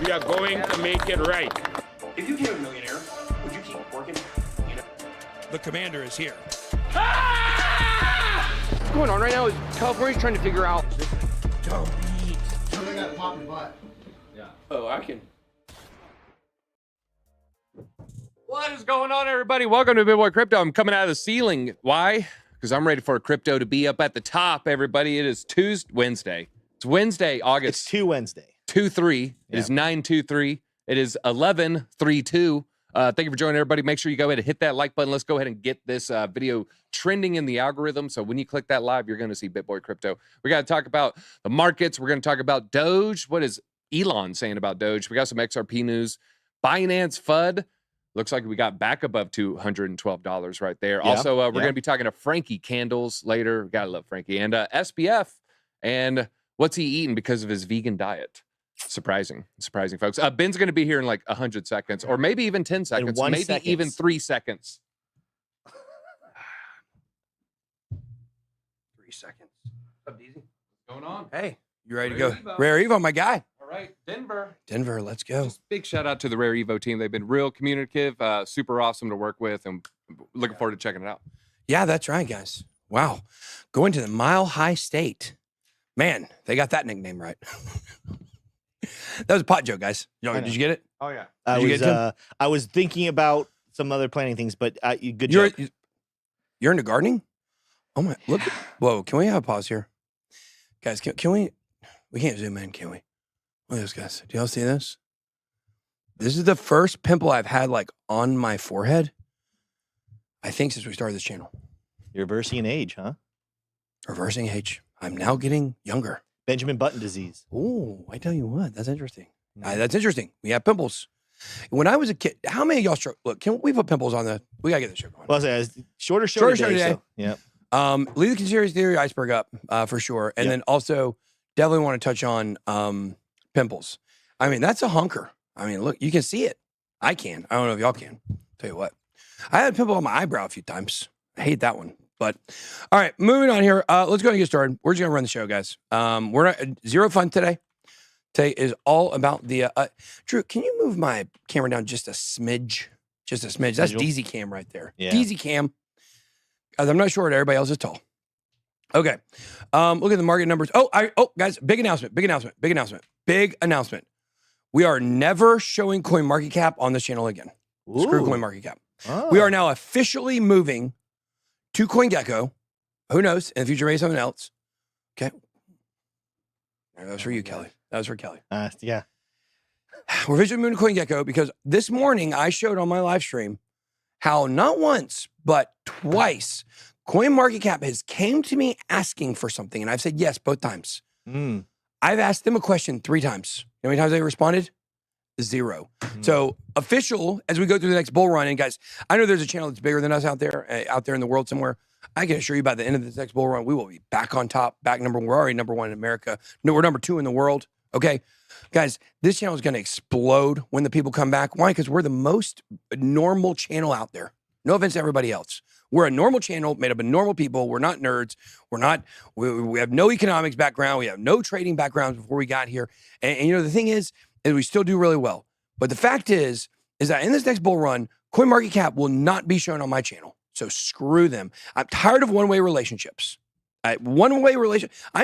We are going to make it right. If you became a millionaire, would you keep working? You know? The commander is here. What's going on right now is California's trying to figure out. Don't eat. Something got pop your butt. Yeah. Oh, I can. What is going on, everybody? Welcome to Big Boy Crypto. I'm coming out of the ceiling. Why? because I'm ready for crypto to be up at the top, everybody. It is Wednesday. It's Wednesday, August. It's 2 Wednesday. 2-3. It is 9-2-3. It is 11-3-2. Thank you for joining, everybody. Make sure you go ahead and hit that like button. Let's go ahead and get this video trending in the algorithm. So when you click that live, you're going to see BitBoy Crypto. We got to talk about the markets. We're going to talk about Doge. What is Elon saying about Doge? We got some XRP news. Binance FUD. Looks like we got back above $212 right there. Yeah, Also, we're going to be talking to Frankie Candles later. Gotta love Frankie. And SBF. And what's he eating because of his vegan diet? Surprising, folks. Ben's going to be here in like 100 seconds, or maybe even 10 seconds, maybe even 3 seconds. 3 seconds. What's up, DZ? What's going on? Hey, you ready to go? Rare Evo, my guy. All right, Denver, let's go. Just big shout out to the Rare Evo team. They've been real communicative, super awesome to work with, and looking forward to checking it out. Yeah, that's right, guys. Wow. Going to the Mile High State. Man, they got that nickname right. That was a pot joke, guys. Did you get it? Oh, yeah. I was thinking about some other planning things, but good You're joke. into gardening? Oh my! Look! Whoa! Can we have a pause here, guys? Can we? We can't zoom in, can we? Look at this, guys. Do y'all see this? This is the first pimple I've had like on my forehead, I think, since we started this channel. You're reversing an age, huh? Reversing age. I'm now getting younger. Benjamin Button disease. Oh, I tell you what, that's interesting. That's interesting. We have pimples. When I was a kid, how many of y'all look? Can we put pimples on the? We gotta get the show going. Well, it's shorter show today. So, yeah. Leave the conspiracy theory iceberg up for sure, and then also definitely want to touch on pimples. I mean, that's a hunker. I mean, look, you can see it. I can. I don't know if y'all can. Tell you what, I had a pimple on my eyebrow a few times. I hate that one. But all right, moving on here. Let's go ahead and get started. We're just gonna run the show, guys. We're not zero fun today. Today is all about the Drew. Can you move my camera down just a smidge? Just a smidge. That's DZ cam right there. Yeah. DZ cam. I'm not sure what everybody else is tall. Okay. Look at the market numbers. Oh, guys, big announcement. We are never showing coin market cap on this channel again. Ooh. Screw coin market cap. Oh. We are now officially moving to CoinGecko. Who knows? In the future, maybe something else. Okay. That was for you, Kelly. That was for Kelly. Yeah. We're officially moving to CoinGecko because this morning I showed on my live stream how not once, but twice, CoinMarketCap has came to me asking for something, and I've said yes both times. I've asked them a question 3 times. You know how many times they responded? 0. So official as we go through the next bull run, and guys, I know there's a channel that's bigger than us out there in the world somewhere. I can assure you by the end of this next bull run, we will be back on top, we're already number 1 in America. No, we're number 2 in the world. Okay, guys, this channel is going to explode when the people come back. Why? Because we're the most normal channel out there. No offense to everybody else. We're a normal channel made up of normal people. We're not nerds. We have no economics background. We have no trading backgrounds before we got here. And you know, the thing is we still do really well. But the fact is that in this next bull run, CoinMarketCap will not be shown on my channel. So screw them. I'm tired of one-way relationships. I'm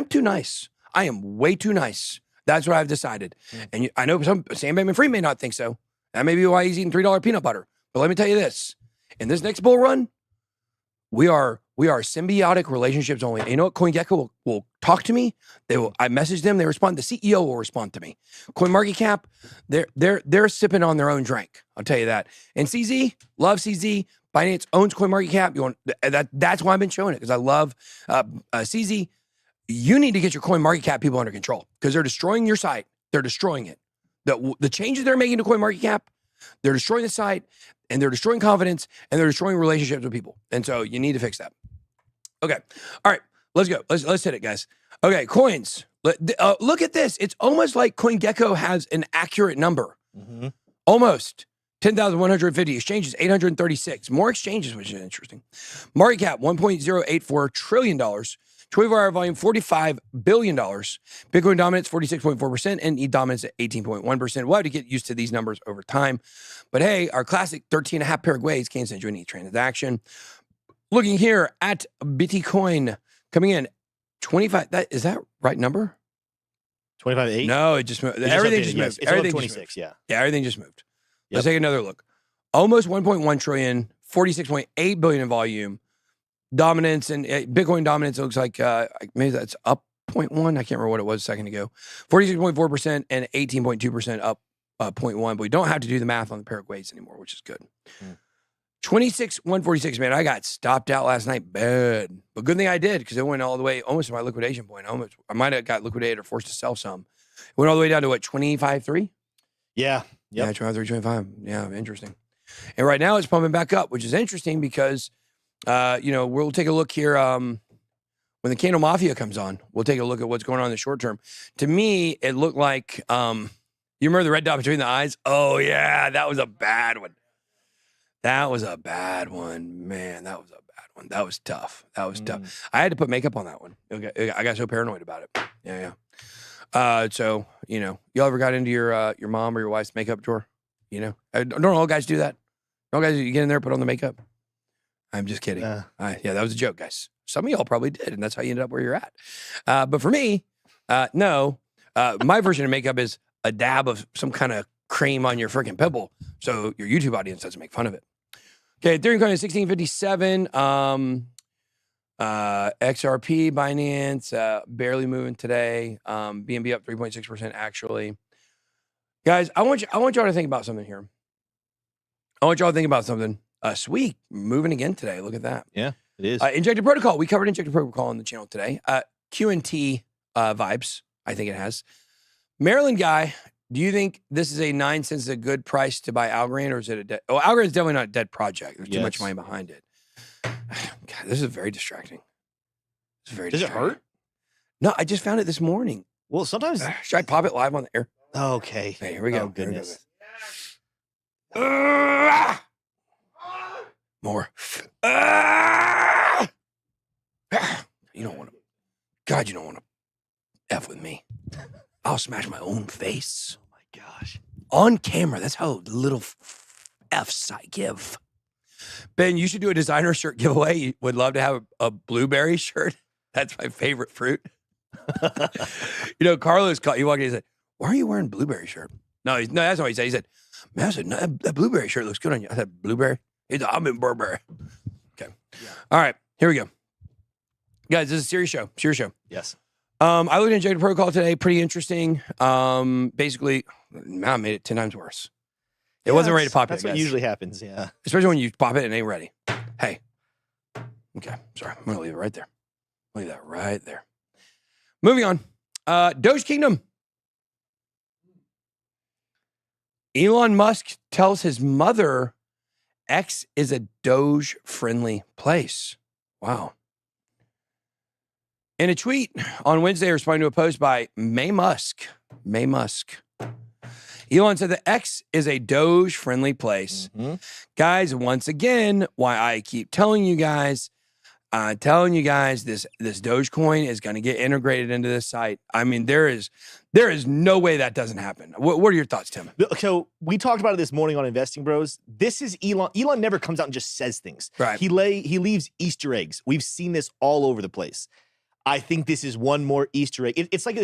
too nice. I am way too nice. That's what I've decided. And I know Sam Bankman-Fried may not think so. That may be why he's eating $3 peanut butter. But let me tell you this. In this next bull run, we are symbiotic relationships only. And you know what? CoinGecko will talk to me. I message them. They respond. The CEO will respond to me. CoinMarketCap, they're sipping on their own drink. I'll tell you that. And CZ, love CZ. Binance owns CoinMarketCap. That's why I've been showing it, because I love CZ. You need to get your CoinMarketCap people under control because they're destroying your site. They're destroying it. The changes they're making to CoinMarketCap, they're destroying the site, and they're destroying confidence, and they're destroying relationships with people. And so you need to fix that. Okay. All right. Let's go. Let's hit it, guys. Okay. Coins. Look at this. It's almost like CoinGecko has an accurate number. Almost. 10,150 exchanges, 836. More exchanges, which is interesting. Market cap, $1.084 trillion. 24-hour volume, $45 billion. Bitcoin dominance, 46.4%, and ETH dominance at 18.1%. We'll have to get used to these numbers over time. But hey, our classic 13.5 Paraguays can't send you any transaction. Looking here at Bitcoin, coming in 25. Is that right number? 25.8? No, it just moved. Everything just moved. It's Everything 26, yeah, everything just moved. Let's take another look. Almost 1.1 trillion, 46.8 billion in volume. dominance and Bitcoin dominance, it looks like maybe that's up 0.1. I can't remember what it was a second ago. 46.4% and 18.2% up 0.1. But we don't have to do the math on the pair of weights anymore, which is good. 26,146, man. I got stopped out last night bad. But good thing I did because it went all the way almost to my liquidation point. I might have got liquidated or forced to sell some. It went all the way down to what, 25.3? Yeah. Yeah, 23, 25. Yeah, interesting. And right now it's pumping back up, which is interesting because, we'll take a look here. When the Candle Mafia comes on, we'll take a look at what's going on in the short term. To me, it looked like, you remember the red dot between the eyes? Oh, yeah, that was a bad one. That was a bad one, man. That was a bad one. That was tough. Tough. I had to put makeup on that one. Okay, I got so paranoid about it. Yeah. So y'all ever got into your mom or your wife's makeup drawer? Don't all guys do that? All guys, you get in there, put on the makeup. I'm just kidding. Yeah, that was a joke, guys. Some of y'all probably did, and that's how you ended up where you're at. But for me, no. My version of makeup is a dab of some kind of cream on your freaking pimple, so your YouTube audience doesn't make fun of it. Okay, Ethereum coin is 1657. XRP, Binance, barely moving today. BNB up 3.6% actually. Guys, I want y'all to think about something here. I want y'all to think about something. Sweet, moving again today. Look at that. Yeah, it is. Injected protocol. We covered injected protocol on the channel today. Q&T vibes. I think it has. Maryland guy. Do you think this is a 9 cents a good price to buy Algorand, or is it a dead? Oh, Algorand is definitely not a dead project. There's too much money behind it. God, this is very distracting. It's very. Does it hurt? No, I just found it this morning. Well, sometimes. Should I pop it live on the air? Okay. Hey, here we go. Oh, goodness. More. You don't want to. God, you don't want to F with me. I'll smash my own face. Oh my gosh. On camera. That's how little F's I give. Ben, you should do a designer shirt giveaway. You would love to have a blueberry shirt. That's my favorite fruit. Carlos called. He walked in and said, "Why are you wearing a blueberry shirt?" No, that's what he said. He said, "Man, I said, no, that blueberry shirt looks good on you." I said, "Blueberry?" He said, "I'm in Burberry." Okay. Yeah. All right. Here we go. Guys, this is a serious show. Serious show. Yes. I looked at Injected Protocol today. Pretty interesting. Basically, I made it 10 times worse. It wasn't ready to pop That's yet, what guys. usually happens, yeah. Especially when you pop it and it ain't ready. Hey. Okay, sorry. I'm going to leave it right there. Leave that right there. Moving on. Doge Kingdom. Elon Musk tells his mother X is a Doge-friendly place. Wow. In a tweet on Wednesday, responding to a post by May Musk, Elon said that X is a Doge-friendly place. Mm-hmm. Guys, once again, why I keep telling you guys, this Doge Coin is going to get integrated into this site. I mean, there is no way that doesn't happen. What are your thoughts, Tim? So we talked about it this morning on Investing Bros. This is Elon. Elon never comes out and just says things. Right. He leaves Easter eggs. We've seen this all over the place. I think this is one more Easter egg. It's like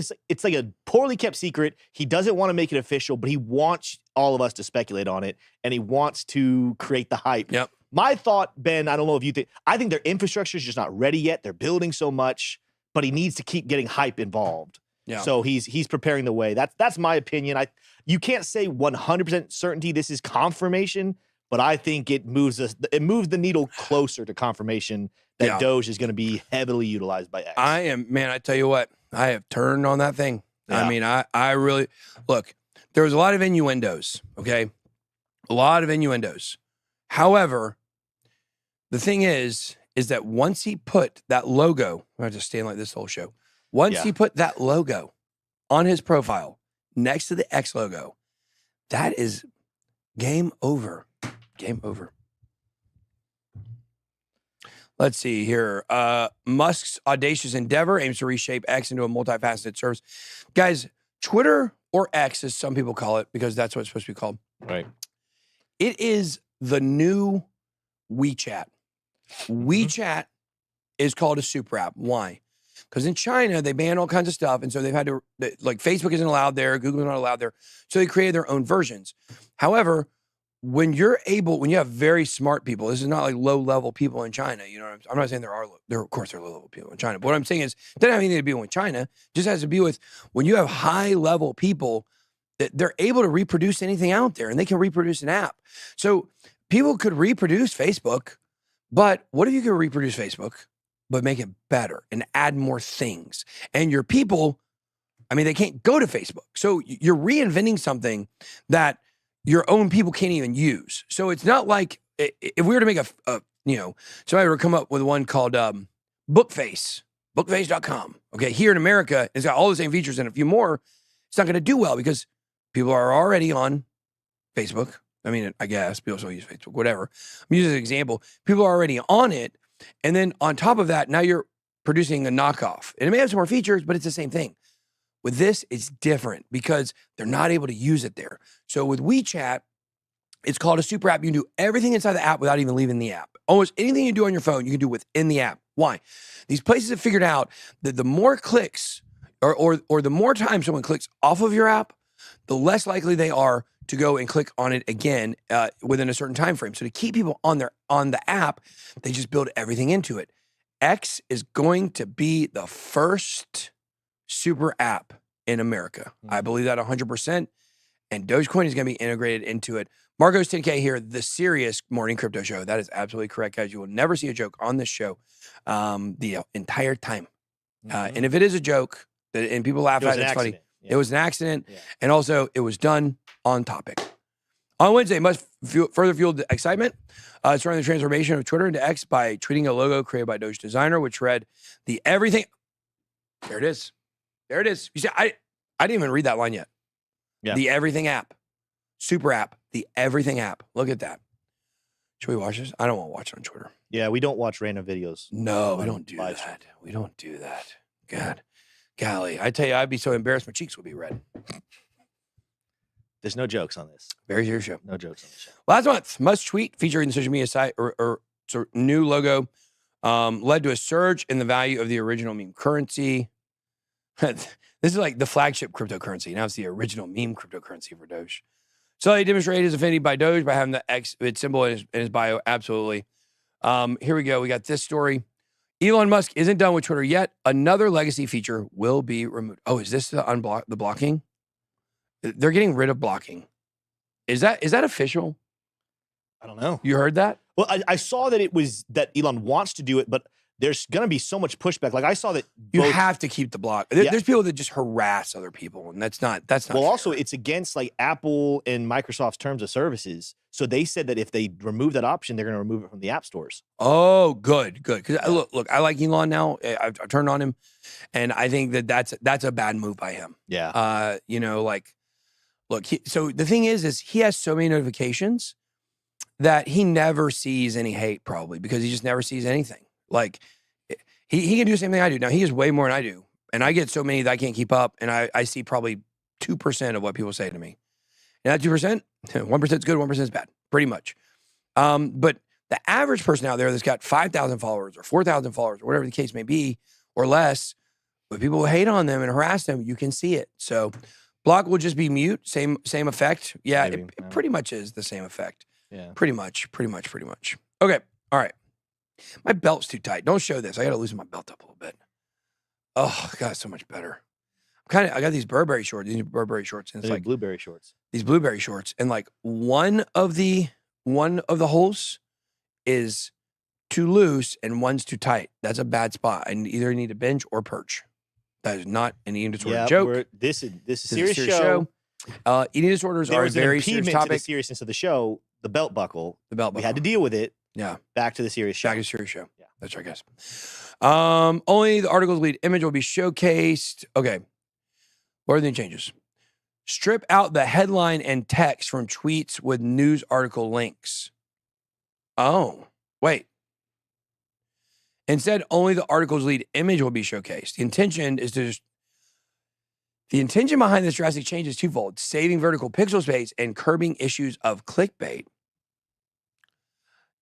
a poorly kept secret. He doesn't want to make it official, but he wants all of us to speculate on it, and he wants to create the hype. Yep. My thought, Ben, I don't know if you think, I think their infrastructure is just not ready yet. They're building so much, but he needs to keep getting hype involved. Yeah. So he's preparing the way. That's my opinion. You can't say 100% certainty this is confirmation, but I think it moves the needle closer to confirmation that Doge is going to be heavily utilized by X. I tell you what, I have turned on that thing. Yeah. I mean, I really, look, there was a lot of innuendos, okay? A lot of innuendos. However, the thing is that once he put that logo, I'm just staying like this the whole show. Once he put that logo on his profile next to the X logo, that is game over. Game over. Let's see here. Musk's audacious endeavor aims to reshape X into a multifaceted service. Guys, Twitter, or X as some people call it, because that's what it's supposed to be called. Right. It is the new WeChat. WeChat is called a super app. Why? Because in China, they ban all kinds of stuff. And so they've had to, like, Facebook isn't allowed there. Google is not allowed there. So they created their own versions. However, when you have very smart people, this is not like low level people in China. You know, I'm not saying of course there are low level people in China. But what I'm saying is, it doesn't have anything to do with China. It just has to be with when you have high level people that they're able to reproduce anything out there, and they can reproduce an app. So people could reproduce Facebook, but what if you could reproduce Facebook, but make it better and add more things? And your people, I mean, they can't go to Facebook. So you're reinventing something that your own people can't even use. So it's not like if we were to make somebody were to come up with one called bookface.com. Okay, here in America, it's got all the same features and a few more. It's not going to do well because people are already on Facebook. I mean, I guess people still use Facebook, whatever. I'm using an example. People are already on it. And then on top of that, now you're producing a knockoff. And it may have some more features, but it's the same thing. With this, it's different because they're not able to use it there. So with WeChat, it's called a super app. You can do everything inside the app without even leaving the app. Almost anything you do on your phone, you can do within the app. Why? These places have figured out that the more clicks or the more time someone clicks off of your app, the less likely they are to go and click on it again within a certain time frame. So to keep people on the app, they just build everything into it. X is going to be the first super app in America. I believe that 100%. And Dogecoin is going to be integrated into it. Marco's 10K here, the serious morning crypto show. That is absolutely correct, guys. You will never see a joke on this show the entire time. And if it is a joke, and people laugh at it, it's funny. Yeah. It was an accident. Yeah. And also, it was done on topic. On Wednesday, must further fuel the excitement surrounding the transformation of Twitter into X by tweeting a logo created by Doge designer, which read, the everything. There it is. There it is. You see, I didn't even read that line yet. Yeah. The everything app. Super app. The everything app. Look at that. Should we watch this? I don't want to watch it on Twitter. Yeah, we don't watch random videos. No, we don't do that. We don't do that. God. Golly, I tell you, I'd be so embarrassed my cheeks would be red. There's no jokes on this. Very serious show. No jokes on the show. Last month, must tweet featuring the social media site or new logo led to a surge in the value of the original meme currency. This is like the flagship cryptocurrency. Now it's the original meme cryptocurrency for Doge. So he demonstrated his affinity by Doge by having the X symbol in his bio. Absolutely. Here we go. We got this story. Elon Musk isn't done with Twitter yet. Another legacy feature will be removed. Oh, is this the blocking? They're getting rid of blocking. Is that official? I don't know. You heard that? Well, I saw that that Elon wants to do it, but there's going to be so much pushback. Like I saw that you have to keep the block. There's people that just harass other people, and that's not. Well, fair. Also, it's against like Apple and Microsoft's terms of services. So they said that if they remove that option, they're going to remove it from the app stores. Oh, good. Because look, I like Elon now. I've turned on him, and I think that's a bad move by him. Yeah. Look. So the thing is he has so many notifications that he never sees any hate, probably because he just never sees anything. Like he can do the same thing I do. Now he has way more than I do, and I get so many that I can't keep up, and I see probably 2% of what people say to me. And that 2%, 1% is good, 1% is bad, pretty much. But the average person out there that's got 5,000 followers or 4,000 followers or whatever the case may be, or less, but people will hate on them and harass them, you can see it. So block will just be mute, same effect. Yeah, it pretty much is the same effect. Yeah, pretty much. Okay, all right. My belt's too tight. Don't show this. I got to loosen my belt up a little bit. Oh, God, it's so much better. I got these Burberry shorts. These Burberry shorts, and it's like blueberry shorts. These blueberry shorts, and like one of the holes is too loose and one's too tight. That's a bad spot. I either need to bench or perch. That is not an eating disorder joke. This is a serious show. Eating disorders are a very serious topic. To the seriousness of the show. The belt buckle. We had to deal with it. Yeah. Back to the serious show. Back to the serious show. Yeah. That's right, guys. Only the article's lead image will be showcased. Okay. What are the changes? Strip out the headline and text from tweets with news article links. Oh, wait. Instead, only the article's lead image will be showcased. The intention behind this drastic change is twofold: saving vertical pixel space and curbing issues of clickbait.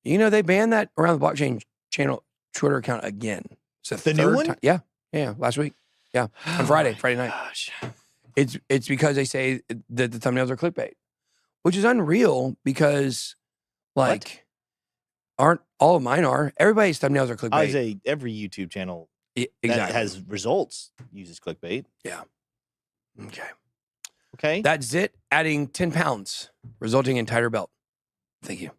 You know, they banned that around the blockchain channel Twitter account again. It's the new one? Yeah, last week. Yeah, on Friday night. Gosh. It's because they say that the thumbnails are clickbait. which is unreal because, like, aren't all of mine are? Everybody's thumbnails are clickbait. I say every YouTube channel that has results uses clickbait. Yeah. Okay. Okay. That's it. Adding 10 pounds, resulting in tighter belt. Thank you.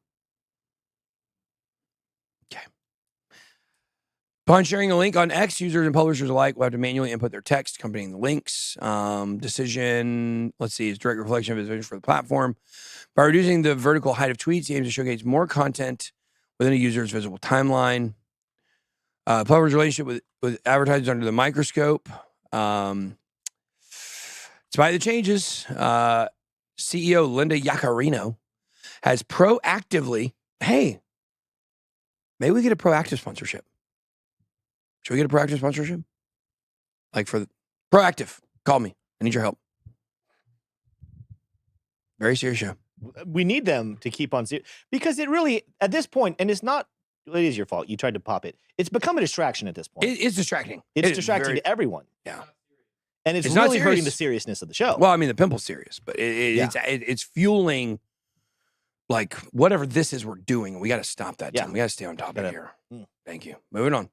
Okay. Upon sharing a link on X, users and publishers alike will have to manually input their text accompanying the links. Decision, let's see, is direct reflection of his vision for the platform. By reducing the vertical height of tweets, he aims to showcase more content within a user's visible timeline. Publisher's relationship with advertisers under the microscope. Despite the changes, CEO Linda Yaccarino has proactively, hey, maybe we get a proactive sponsorship. Should we get a proactive sponsorship? Like for the proactive, call me. I need your help. Very serious show. We need them to keep on because it really, at this point, and it's not, it is your fault. You tried to pop it. It's become a distraction at this point. It's distracting. It's distracting to everyone. Yeah. And it's not really hurting serious. the seriousness of the show. Well, I mean, the pimple's serious, but it's fueling like whatever this is we're doing. We got to stop that. Yeah. Tim. We got to stay on top of here. Mm. Thank you. Moving on.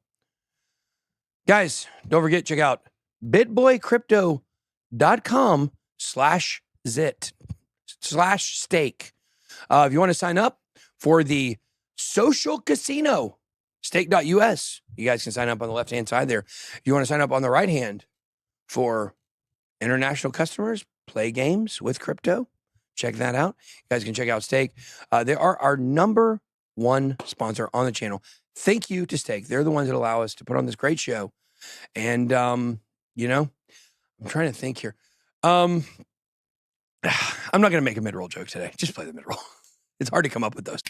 Guys, don't forget, check out bitboycrypto.com/zit/stake. If you want to sign up for the social casino, stake.us, you guys can sign up on the left-hand side there. If you want to sign up on the right hand for international customers, play games with crypto, check that out. You guys can check out Stake. They are our number one sponsor on the channel. Thank you to Stake. They're the ones that allow us to put on this great show. And, you know, I'm trying to think here. I'm not going to make a mid-roll joke today. Just play the mid-roll. It's hard to come up with those.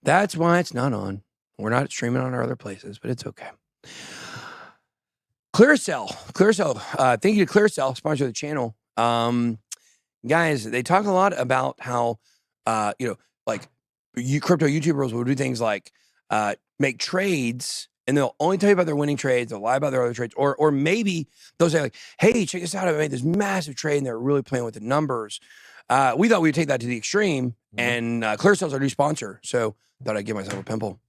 That's why it's not on. We're not streaming on our other places, but it's okay. Clearcell. Thank you to Clearcell, sponsor of the channel. Guys, they talk a lot about how, like crypto YouTubers will do things like make trades, and they'll only tell you about their winning trades. They'll lie about their other trades, or maybe they'll say like, "Hey, check this out! I made this massive trade, and they're really playing with the numbers." We thought we would take that to the extreme, and Clearcell's our new sponsor, so thought I'd give myself a pimple.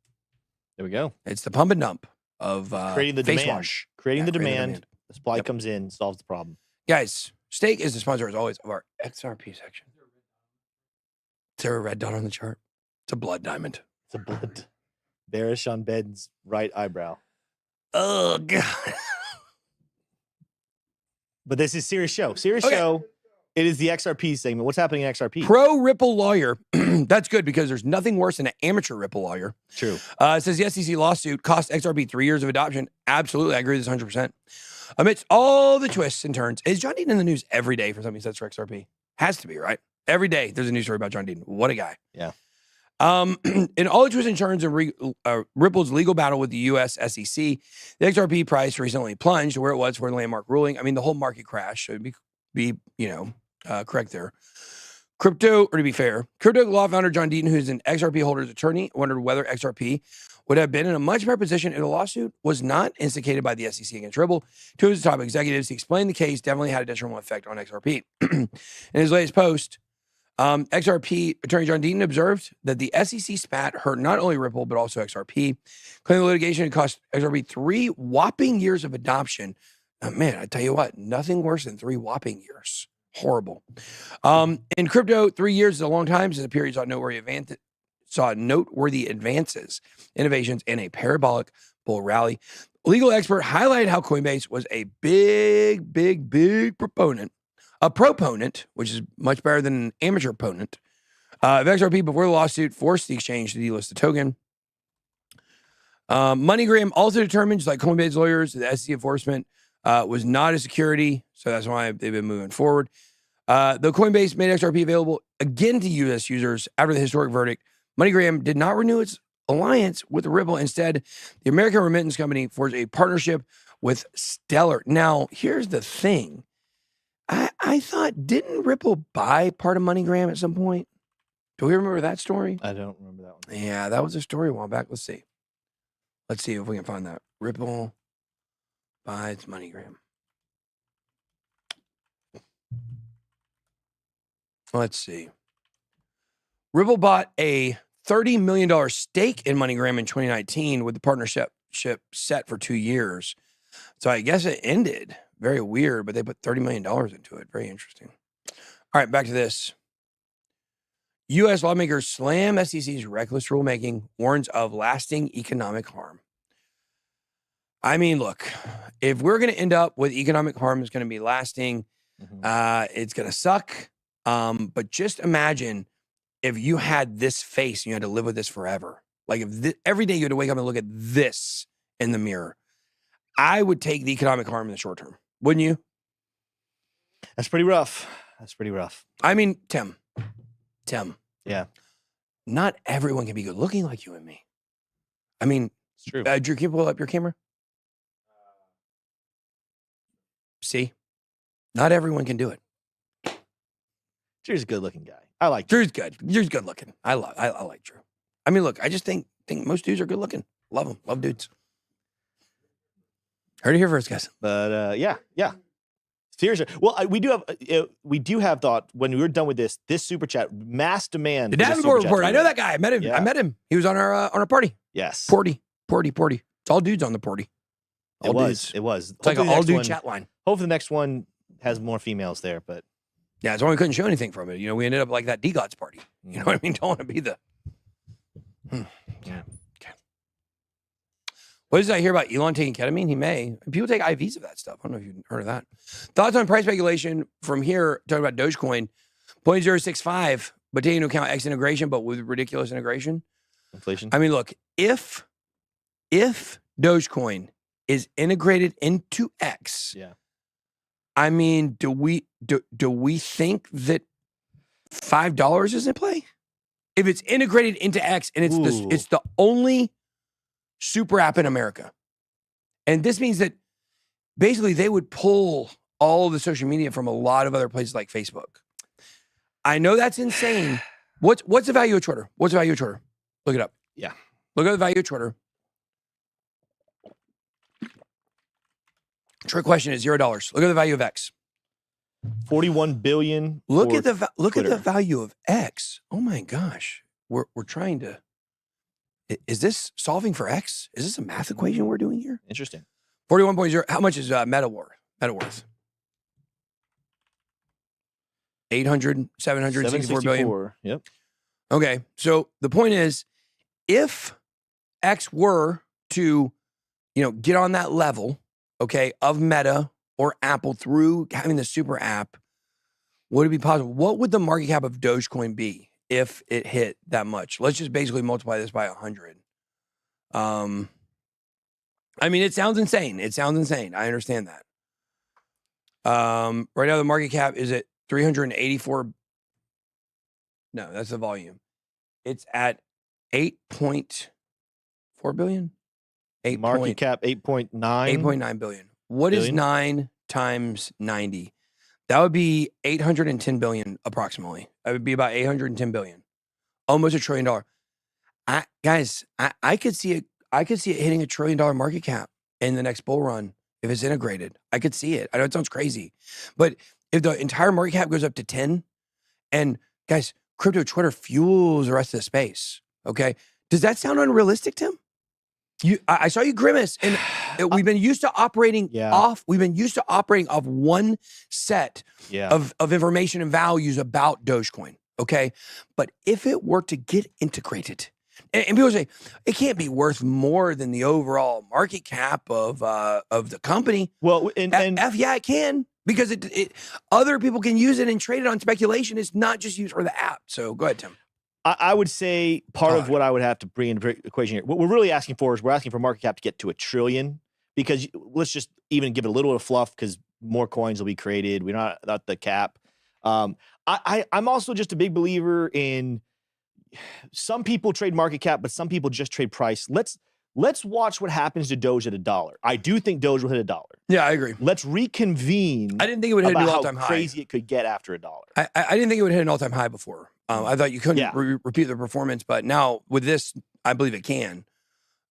There we go. It's the pump and dump of creating the face demand. wash. Creating the creating demand. The supply comes in, solves the problem. Guys, Stake is the sponsor, as always, of our XRP section. Is there a red dot on the chart? It's a blood diamond. It's a blood. Bearish on Ben's right eyebrow. Oh, God. But this is serious show. Serious show. It is the XRP segment. What's happening in XRP? Pro Ripple lawyer. That's good because there's nothing worse than an amateur Ripple lawyer. True. It says the SEC lawsuit cost XRP 3 years of adoption. Absolutely. I agree with this 100%. Amidst all the twists and turns, is John Dean in the news every day for something he says for XRP? Has to be, right? Every day there's a news story about John Dean. What a guy. Yeah. In all the twists and turns of Ripple's legal battle with the U.S. SEC, the XRP price recently plunged to where it was for the landmark ruling. I mean, the whole market crash. So it'd be correct there. Crypto law founder John Deaton, who's an XRP holder's attorney, wondered whether XRP would have been in a much better position if the lawsuit was not instigated by the SEC against Ripple. Two of his top executives explained the case definitely had a detrimental effect on XRP. In his latest post, XRP attorney John Deaton observed that the SEC spat hurt not only Ripple, but also XRP. Claiming the litigation had cost XRP 3 whopping years of adoption. Oh, man, I tell you what, nothing worse than 3 whopping years. Horrible. In crypto, 3 years is a long time since the period saw noteworthy advances, innovations, and a parabolic bull rally. Legal expert highlighted how Coinbase was a big proponent, which is much better than an amateur opponent, of XRP before the lawsuit forced the exchange to delist the token. MoneyGram also determined, like Coinbase lawyers, the SEC enforcement was not a security, so that's why they've been moving forward. Though Coinbase made XRP available again to U.S. users after the historic verdict, MoneyGram did not renew its alliance with Ripple. Instead, the American remittance company forged a partnership with Stellar. Now, here's the thing. I thought, didn't Ripple buy part of MoneyGram at some point? Do we remember that story? I don't remember that one. Yeah, that was a story a while back. Let's see. Let's see if we can find that. Ripple buys MoneyGram. Let's see. Ripple bought a $30 million stake in MoneyGram in 2019 with the partnership set for 2 years. So I guess it ended. Very weird, but they put $30 million into it. Very interesting. All right, back to this. U.S. lawmakers slam SEC's reckless rulemaking, warns of lasting economic harm. I mean, look, if we're going to end up with economic harm that's going to be lasting, it's going to suck. But just imagine if you had this face and you had to live with this forever. Like if every day you had to wake up and look at this in the mirror. I would take the economic harm in the short term. Wouldn't you? That's pretty rough. That's pretty rough. I mean, Tim. Yeah. Not everyone can be good looking like you and me. I mean, It's true. Drew, can you pull up your camera? See? Not everyone can do it. Drew's a good looking guy. I like Drew. Drew's good. Drew's good looking. I like Drew. I mean, look, I just think most dudes are good looking. Love them. Love dudes. Heard it here first, guys. But yeah. Seriously. Well, we do have thought when we were done with this super chat, mass demand. The for this Davenport super chat report. I know today. that guy. I met him. Yeah. I met him. He was on our party. Yes. Porty. It's all dudes on the Porty. All dudes. It was. It's like an Hopefully the all next dude one- chat line. Hopefully the next one has more females there, but Yeah, it's why we couldn't show anything from it. You know, we ended up like that D-Gods party. You know what I mean? Don't want to be the... Yeah. Okay. What did I hear about Elon taking ketamine? He may. People take IVs of that stuff. I don't know if you've heard of that. Thoughts on price speculation from here, talking about Dogecoin, 0.065, but taking into account X integration, but with ridiculous integration. inflation. I mean, look, if Dogecoin is integrated into X, Yeah. I mean, do we think that $5 is in play? If it's integrated into X and it's the only super app in America, and this means that basically they would pull all the social media from a lot of other places like Facebook. I know that's insane. What's the value of Twitter? What's the value of Twitter? Look it up. Yeah. Look at the value of Twitter. Trick question is $0. Look at the value of X. 41 billion. Look for at the look at the Twitter. value of X. Oh my gosh, we're trying to. Is this solving for X? Is this a math equation we're doing here? Interesting. 41.0. How much is Meta worth? 800, 764 billion. 764. Yep. Okay, so the point is, if X were to, get on that level, okay, of Meta or Apple through having the super app, would it be possible? What would the market cap of Dogecoin be if it hit that much? Let's just basically multiply this by 100. I mean, it sounds insane. I understand that. Right now, the market cap is at 384. No, that's the volume. It's at 8.4 billion. Market cap 8.9. 8.9 billion. What is Billion? 9 times 90? That would be 810 billion approximately. That would be about 810 billion. Almost $1 trillion. I could see it. I could see it hitting $1 trillion market cap in the next bull run if it's integrated. I could see it. I know it sounds crazy, but if the entire market cap goes up to 10, and guys, crypto Twitter fuels the rest of the space. Okay, does that sound unrealistic, Tim? I saw you grimace, and we've been used to operating off. We've been used to operating off one set of information and values about Dogecoin. Okay, but if it were to get integrated, and people say it can't be worth more than the overall market cap of the company. Well, and yeah, it can, because it other people can use it and trade it on speculation. It's not just used for the app. So go ahead, Tim. I would say part of what I would have to bring into the equation here, what we're really asking for is we're asking for market cap to get to $1 trillion, because let's just even give it a little bit of fluff, because more coins will be created. We're not the cap. I'm also just a big believer in some people trade market cap, but some people just trade price. Let's watch what happens to Doge at $1. I do think Doge will hit $1. Yeah, I agree. Let's reconvene. I didn't think it would hit an about all-time how high. crazy it could get after $1. I didn't think it would hit an all-time high before. I thought you couldn't repeat the performance, but now with this, I believe it can.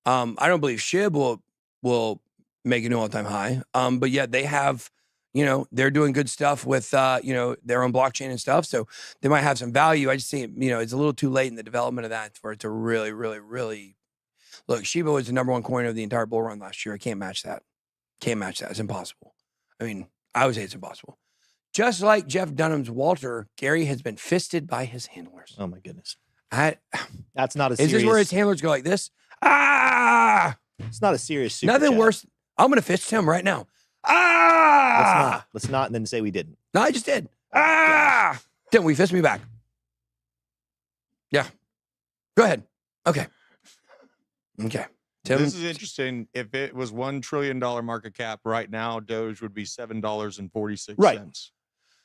I don't believe SHIB will make a new all-time high. But yet they have, they're doing good stuff with, their own blockchain and stuff. So they might have some value. I just think, it's a little too late in the development of that for it to really, really, really look. Shiba was the #1 coin of the entire bull run last year. I can't match that. Can't match that. It's impossible. I mean, I would say it's impossible. Just like Jeff Dunham's Walter, Gary has been fisted by his handlers. Oh my goodness. That's not a Is serious. this where his handlers go like this? Ah! It's not a serious super Nothing chat. worse. I'm going to fist him right now. Ah! Let's not and then say we didn't. No, I just did. Ah! Didn't we? Fist me back. Yeah. Go ahead. Okay. Okay. Tim? This is interesting. If it was $1 trillion market cap right now, Doge would be $7.46. Right.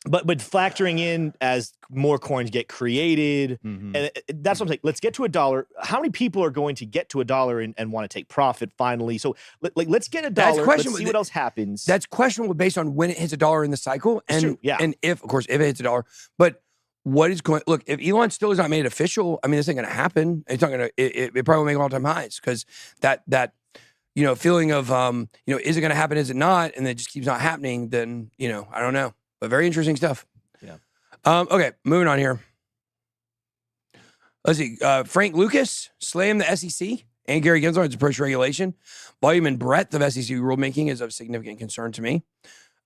But factoring in as more coins get created, and that's what I'm saying. Let's get to $1. How many people are going to get to $1 and want to take profit finally? So let's get $1. Let's see what else happens. That's questionable based on when it hits $1 in the cycle, and and if it hits $1. But what is going? Look, if Elon still has not made it official, I mean, this ain't going to happen. It's not going to. It probably will make all-time highs because that feeling of is it going to happen? Is it not? And it just keeps not happening. Then I don't know. But very interesting stuff. Yeah. Okay, moving on here. Let's see. Frank Lucas slammed the SEC and Gary Gensler has approached regulation. Volume and breadth of SEC rulemaking is of significant concern to me.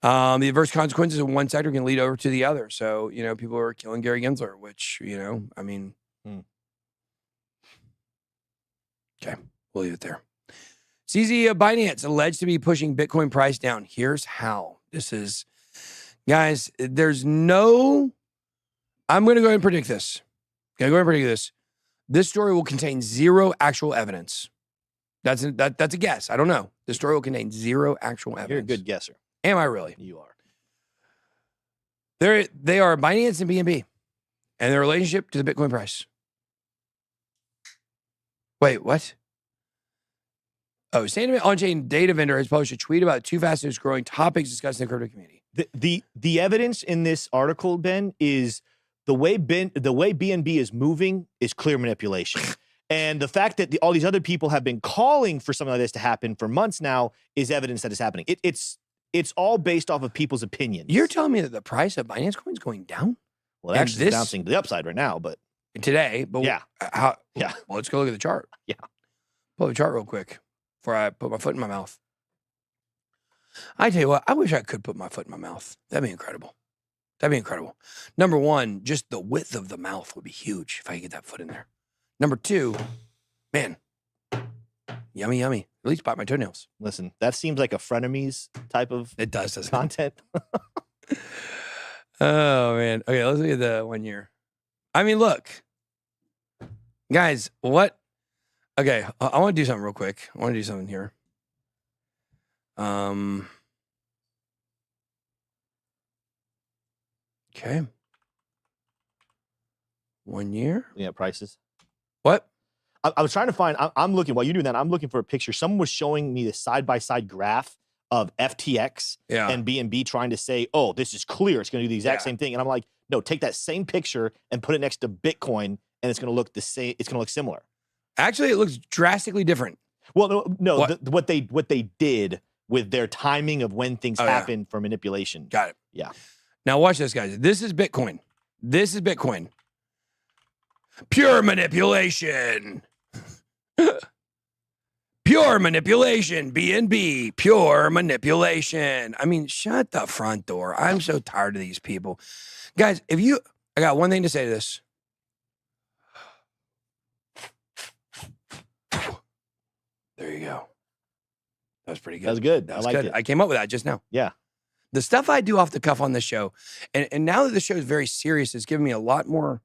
The adverse consequences of one sector can lead over to the other. So, people are killing Gary Gensler, which, I mean. Okay, we'll leave it there. CZ Binance alleged to be pushing Bitcoin price down. Here's how. This is... Guys, there's no... I'm going to go ahead and predict this. This story will contain zero actual evidence. That's a guess. I don't know. This story will contain zero actual evidence. You're a good guesser. Am I really? You are. They are Binance and BNB and their relationship to the Bitcoin price. Wait, what? Oh, Sandman on-chain data vendor has published a tweet about two fastest growing topics discussed in the crypto community. The evidence in this article, Ben, is the way BNB is moving is clear manipulation. And the fact that all these other people have been calling for something like this to happen for months now is evidence that it's happening. It's all based off of people's opinions. You're telling me that the price of Binance coin is going down? Well, it actually is bouncing to the upside right now, but today. But yeah, well, let's go look at the chart. Yeah, pull up the chart real quick before I put my foot in my mouth. I tell you what, I wish I could put my foot in my mouth. That'd be incredible. Number one, just the width of the mouth would be huge if I could get that foot in there. Number two, man, yummy. At least bite my toenails. Listen, that seems like a frenemies type of content. Oh, man. Okay, let's look at the 1 year. I mean, look. Guys, what? Okay, I want to do something real quick. I want to do something here. Okay. 1 year. Yeah, prices. What? I was trying to find. I'm looking while you're doing that. I'm looking for a picture. Someone was showing me the side-by-side graph of FTX and BNB, trying to say, "Oh, this is clear. It's going to do the exact same thing." And I'm like, "No, take that same picture and put it next to Bitcoin, and it's going to look the same. It's going to look similar." Actually, it looks drastically different. Well, no. What they did with their timing of when things happen for manipulation. Got it. Yeah. Now watch this, guys. This is Bitcoin. Pure manipulation. Pure manipulation. BNB. Pure manipulation. I mean, shut the front door. I'm so tired of these people. Guys, I got one thing to say to this. There you go. That was pretty good. That was good. I liked it. I came up with that just now. Yeah. The stuff I do off the cuff on this show, and now that the show is very serious, it's given me a lot more.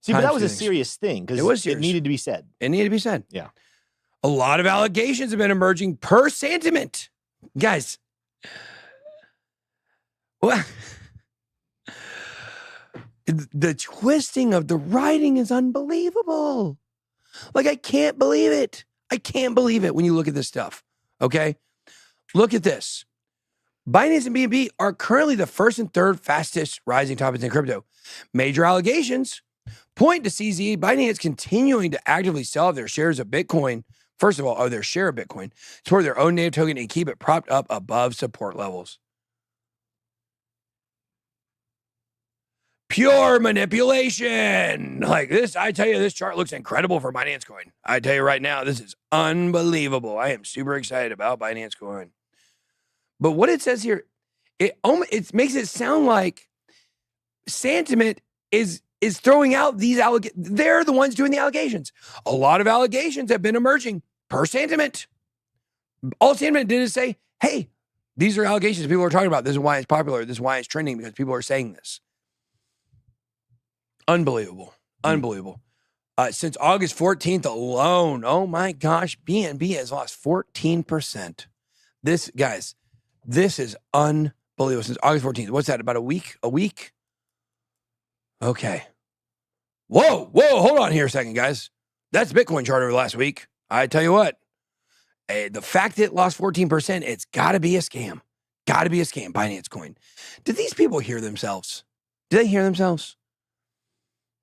See, but that was a serious thing because it needed to be said. It needed to be said. Yeah. A lot of allegations have been emerging per sentiment. Guys. What? the twisting of the writing is unbelievable. Like, I can't believe it. I can't believe it when you look at this stuff. Okay? Look at this. Binance and BNB are currently the first and third fastest rising topics in crypto. Major allegations point to CZ Binance continuing to actively sell their shares of Bitcoin. First of all, their share of Bitcoin toward their own native token and keep it propped up above support levels. Pure manipulation. Like this, I tell you, this chart looks incredible for Binance Coin. I tell you right now, this is unbelievable. I am super excited about Binance Coin. But what it says here, it makes it sound like Sentiment is throwing out these allegations. They're the ones doing the allegations. A lot of allegations have been emerging per Sentiment. All Sentiment did is say, hey, these are allegations people are talking about. This is why it's popular. This is why it's trending, because people are saying this. Unbelievable. Unbelievable. Since August 14th alone, oh my gosh, BNB has lost 14%. This, guys, this is unbelievable. Since August 14th. What's that, about a week? A week? Okay. Whoa, hold on here a second, guys. That's Bitcoin chart over the last week. I tell you what, the fact that it lost 14%, it's got to be a scam. Got to be a scam, Binance Coin. Did these people hear themselves? Do they hear themselves?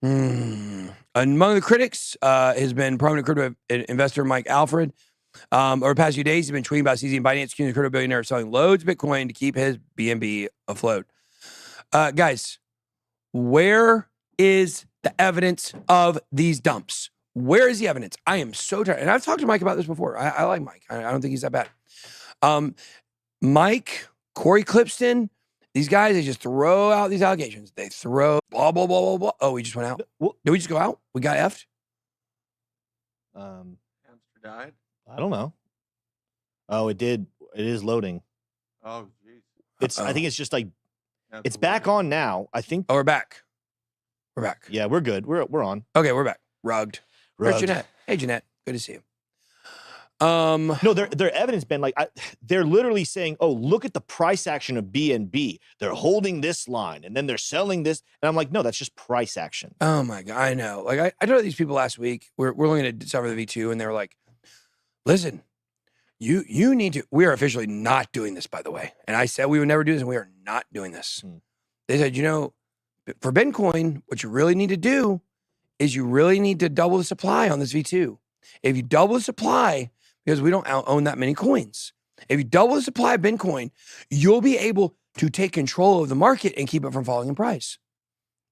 Among the critics has been prominent crypto investor Mike Alfred. Over the past few days, he's been tweeting about seizing Binance, accusing the crypto billionaire of selling loads of Bitcoin to keep his BNB afloat. Guys, where is the evidence of these dumps? Where is the evidence? I am so tired. And I've talked to Mike about this before. I like Mike. I don't think he's that bad. Mike, Corey Clipston, these guys, they just throw out these allegations. They throw blah, blah, blah, blah, blah. Oh, we just went out. Did we just go out? We got effed? Hamster died. I don't know. Oh, it did. It is loading. Oh, jeez. It's. I think it's just like it's back on now. I think. Oh, we're back. We're back. Yeah, we're good. We're on. Okay, we're back. Rugged. Where's Jeanette? Hey, Jeanette. Good to see you. No, their evidence, Ben, like they're literally saying, "Oh, look at the price action of BNB. They're holding this line, and then they're selling this." And I'm like, "No, that's just price action." Oh my god, I know. Like I told these people last week. We're looking at discover the V2, and they were like, "Listen, you need to. We are officially not doing this, by the way." And I said we would never do this, and we are not doing this. They said, you know, for Bitcoin, what you really need to do is you really need to double the supply on this V2. If you double the supply, because we don't own that many coins. If you double the supply of Bitcoin, you'll be able to take control of the market and keep it from falling in price.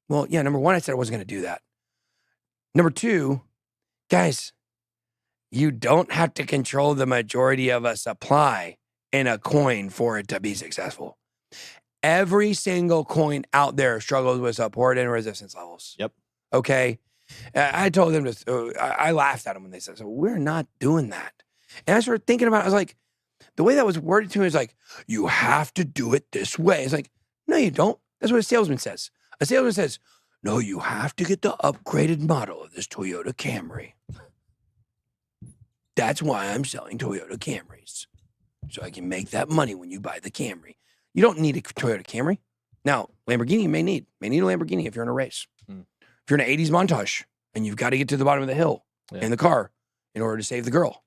Well, yeah, number one, I said I wasn't going to do that. Number two, guys, you don't have to control the majority of a supply in a coin for it to be successful. Every single coin out there struggles with support and resistance levels. Yep. Okay. I told them to, I laughed at them when they said, so we're not doing that. And I started thinking about it. I was like, the way that was worded to me is like, you have to do it this way. It's like, no, you don't. That's what a salesman says. A salesman says, no, you have to get the upgraded model of this Toyota Camry. That's why I'm selling Toyota Camrys. So I can make that money when you buy the Camry. You don't need a Toyota Camry. Now, Lamborghini you may need a Lamborghini if you're in a race. If you're in an 80s montage and you've got to get to the bottom of the hill in the car in order to save the girl,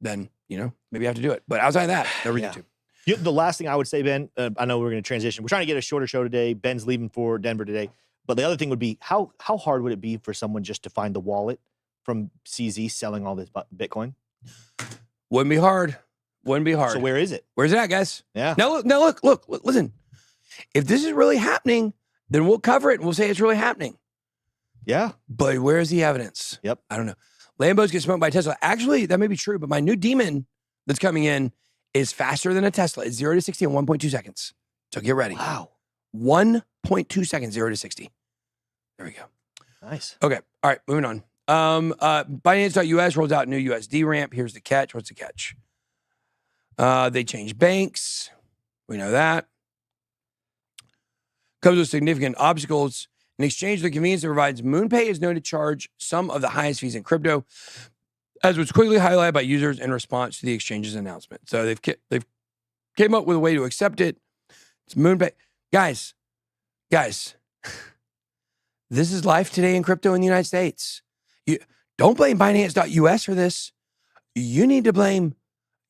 then, you know, maybe you have to do it. But outside of that, no reason to. The last thing I would say, Ben, I know we're going to transition. We're trying to get a shorter show today. Ben's leaving for Denver today. But the other thing would be, how hard would it be for someone just to find the wallet from CZ selling all this Bitcoin? Wouldn't be hard. Wouldn't be hard. So where is it? Where's it at, guys? Yeah. Now look, listen. If this is really happening, then we'll cover it and we'll say it's really happening. Yeah. But where's the evidence? Yep. I don't know. Lambos get smoked by Tesla. Actually, that may be true, but my new demon that's coming in is faster than a Tesla. It's 0 to 60 in 1.2 seconds. So get ready. Wow. 1.2 seconds, 0 to 60. There we go. Nice. Okay. All right, moving on. Binance.us rolls out new USD ramp. Here's the catch. What's the catch? They changed banks. We know that. Comes with significant obstacles. In exchange for the convenience it provides, MoonPay is known to charge some of the highest fees in crypto, as was quickly highlighted by users in response to the exchange's announcement. So they've came up with a way to accept it. It's MoonPay. Guys, This is life today in crypto in the United States. You don't blame Binance.us for this. You need to blame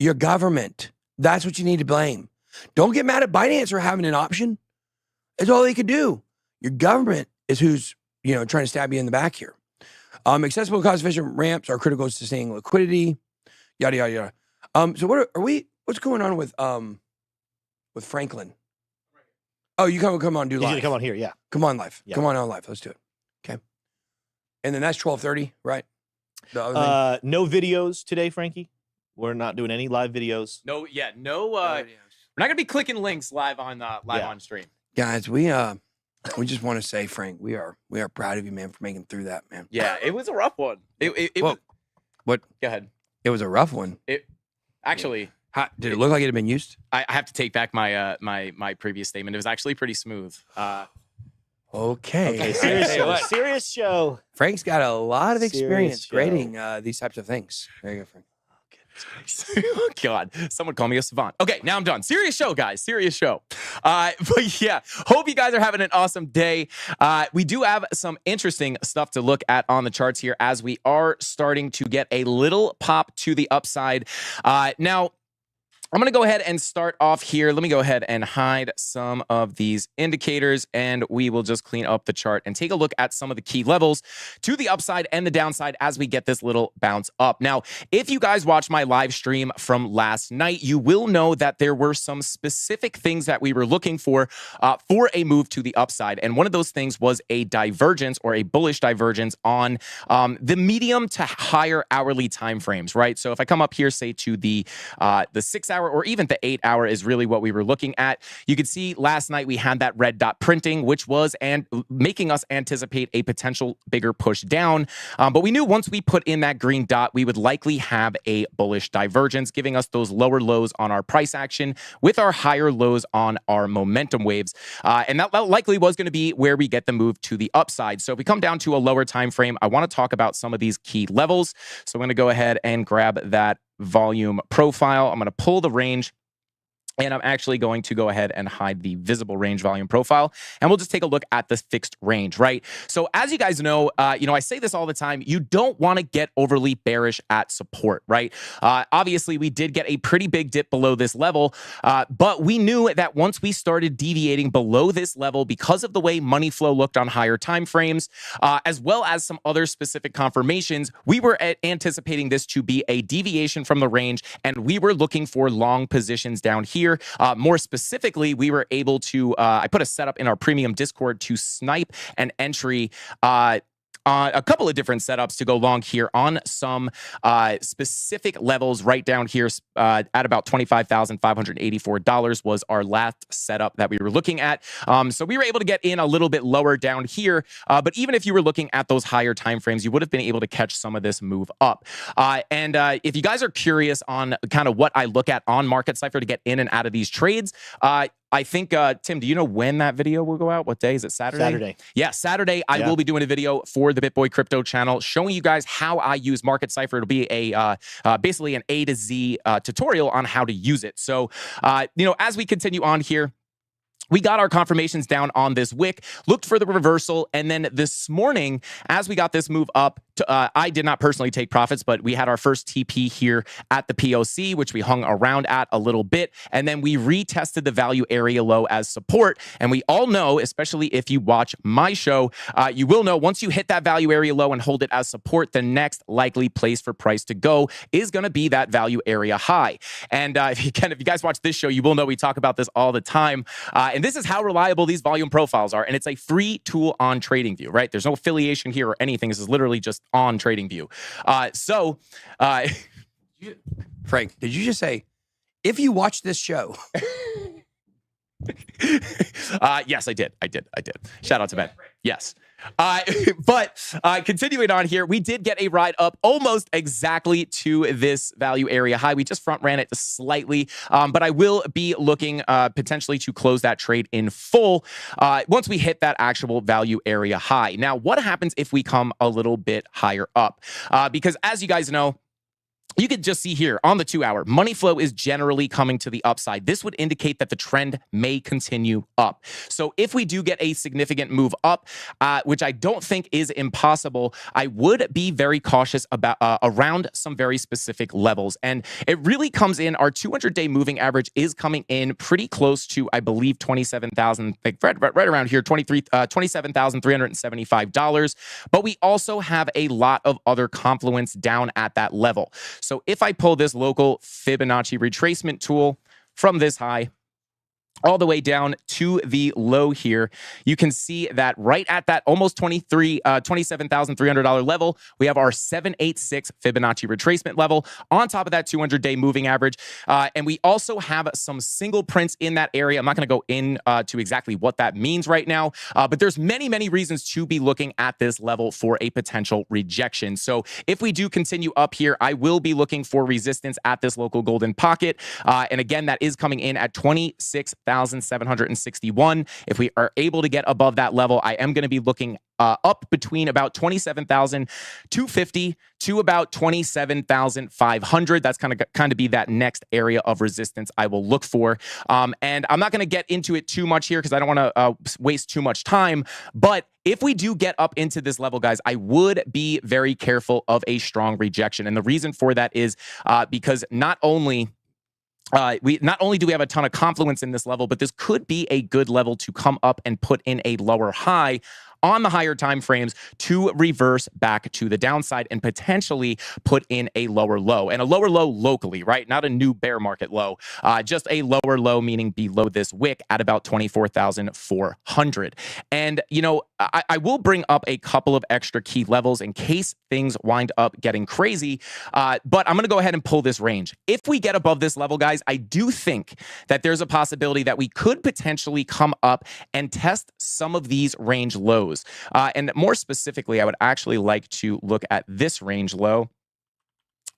your government. That's what you need to blame. Don't get mad at Binance for having an option. It's all they could do. Your government is who's, trying to stab you in the back here. Accessible, cost-efficient ramps are critical to sustaining liquidity. Yada yada yada. So what are we? What's going on with Franklin? Oh, you come on, do He's live. gonna come on here, yeah. Come on live. Yeah. Come on live. Let's do it. Okay. And then that's 12:30, right? The other thing? No videos today, Frankie. We're not doing any live videos. No, yeah, no. We're not gonna be clicking links live on on stream. Guys, we just want to say, Frank, we are proud of you, man, for making it through that, man. Yeah, it was a rough one. It Whoa. was, What? Go ahead. It was a rough one. Actually, Did it look like it had been used? I have to take back my my previous statement. It was actually pretty smooth. Okay. Okay, serious show. Serious show. Frank's got a lot of experience Serious show. grading these types of things. There you go, Frank. Oh, God, someone call me a savant. Okay, now I'm done. Serious show, guys. Serious show. But yeah, hope you guys are having an awesome day. We do have some interesting stuff to look at on the charts here as we are starting to get a little pop to the upside. Now, I'm going to go ahead and start off here. Let me go ahead and hide some of these indicators, and we will just clean up the chart and take a look at some of the key levels to the upside and the downside as we get this little bounce up. Now, if you guys watched my live stream from last night, you will know that there were some specific things that we were looking for a move to the upside. And one of those things was a divergence or a bullish divergence on the medium to higher hourly timeframes, right? So if I come up here, say to the 6 hour or even the 8 hour is really what we were looking at. You could see last night we had that red dot printing, which was making us anticipate a potential bigger push down. But we knew once we put in that green dot, we would likely have a bullish divergence, giving us those lower lows on our price action with our higher lows on our momentum waves. And that likely was going to be where we get the move to the upside. So if we come down to a lower time frame, I want to talk about some of these key levels. So I'm going to go ahead and grab that volume profile. I'm going to pull the range, and I'm actually going to go ahead and hide the visible range volume profile, and we'll just take a look at the fixed range, right? So as you guys know, I say this all the time, you don't want to get overly bearish at support, right? Obviously, we did get a pretty big dip below this level, but we knew that once we started deviating below this level because of the way money flow looked on higher time frames, as well as some other specific confirmations, we were anticipating this to be a deviation from the range, and we were looking for long positions down here. More specifically, we were able to, I put a setup in our premium Discord to snipe an entry a couple of different setups to go long here on some specific levels right down here at about $25,584 was our last setup that we were looking at. So we were able to get in a little bit lower down here, but even if you were looking at those higher timeframes, you would have been able to catch some of this move up. And if you guys are curious on kind of what I look at on Market Cypher to get in and out of these trades, I think, Tim, do you know when that video will go out? What day? Is it Saturday? Saturday. Yeah, Saturday. I will be doing a video for the BitBoy Crypto channel showing you guys how I use Market Cypher. It'll be a basically an A to Z tutorial on how to use it. So, as we continue on here, we got our confirmations down on this wick, looked for the reversal, and then this morning, as we got this move up, I did not personally take profits, but we had our first TP here at the POC, which we hung around at a little bit, and then we retested the value area low as support. And we all know, especially if you watch my show, you will know once you hit that value area low and hold it as support, the next likely place for price to go is going to be that value area high. And if you guys watch this show, you will know we talk about this all the time. And this is how reliable these volume profiles are. And it's a free tool on TradingView, right? There's no affiliation here or anything. This is literally just on TradingView. Frank, did you just say, if you watch this show? Yes, I did. Shout out to Ben. Yes. But continuing on here, we did get a ride up almost exactly to this value area high. We just front ran it slightly, but I will be looking potentially to close that trade in full once we hit that actual value area high. Now, what happens if we come a little bit higher up? Because as you guys know, you could just see here on the 2-hour, money flow is generally coming to the upside. This would indicate that the trend may continue up. So if we do get a significant move up, which I don't think is impossible, I would be very cautious about around some very specific levels. And it really comes in, our 200-day moving average is coming in pretty close to, I believe, 27,000, like right around here, $27,375. But we also have a lot of other confluence down at that level. So if I pull this local Fibonacci retracement tool from this high all the way down to the low here, you can see that right at that almost $27,300 level, we have our 786 Fibonacci retracement level on top of that 200-day moving average. And we also have some single prints in that area. I'm not going to go in to exactly what that means right now, but there's many, many reasons to be looking at this level for a potential rejection. So if we do continue up here, I will be looking for resistance at this local golden pocket. And again, that is coming in at 26,761. If we are able to get above that level, I am going to be looking up between about 27,250 to about 27,500. That's kind of be that next area of resistance I will look for. And I'm not going to get into it too much here because I don't want to waste too much time. But if we do get up into this level, guys, I would be very careful of a strong rejection. And the reason for that is because not only do we have a ton of confluence in this level, but this could be a good level to come up and put in a lower high on the higher time frames to reverse back to the downside and potentially put in a lower low, and a lower low locally, right? Not a new bear market low, just a lower low, meaning below this wick at about 24,400. And, you know, I will bring up a couple of extra key levels in case things wind up getting crazy. But I'm going to go ahead and pull this range. If we get above this level, guys, I do think that there's a possibility that we could potentially come up and test some of these range lows. And more specifically, I would actually like to look at this range low.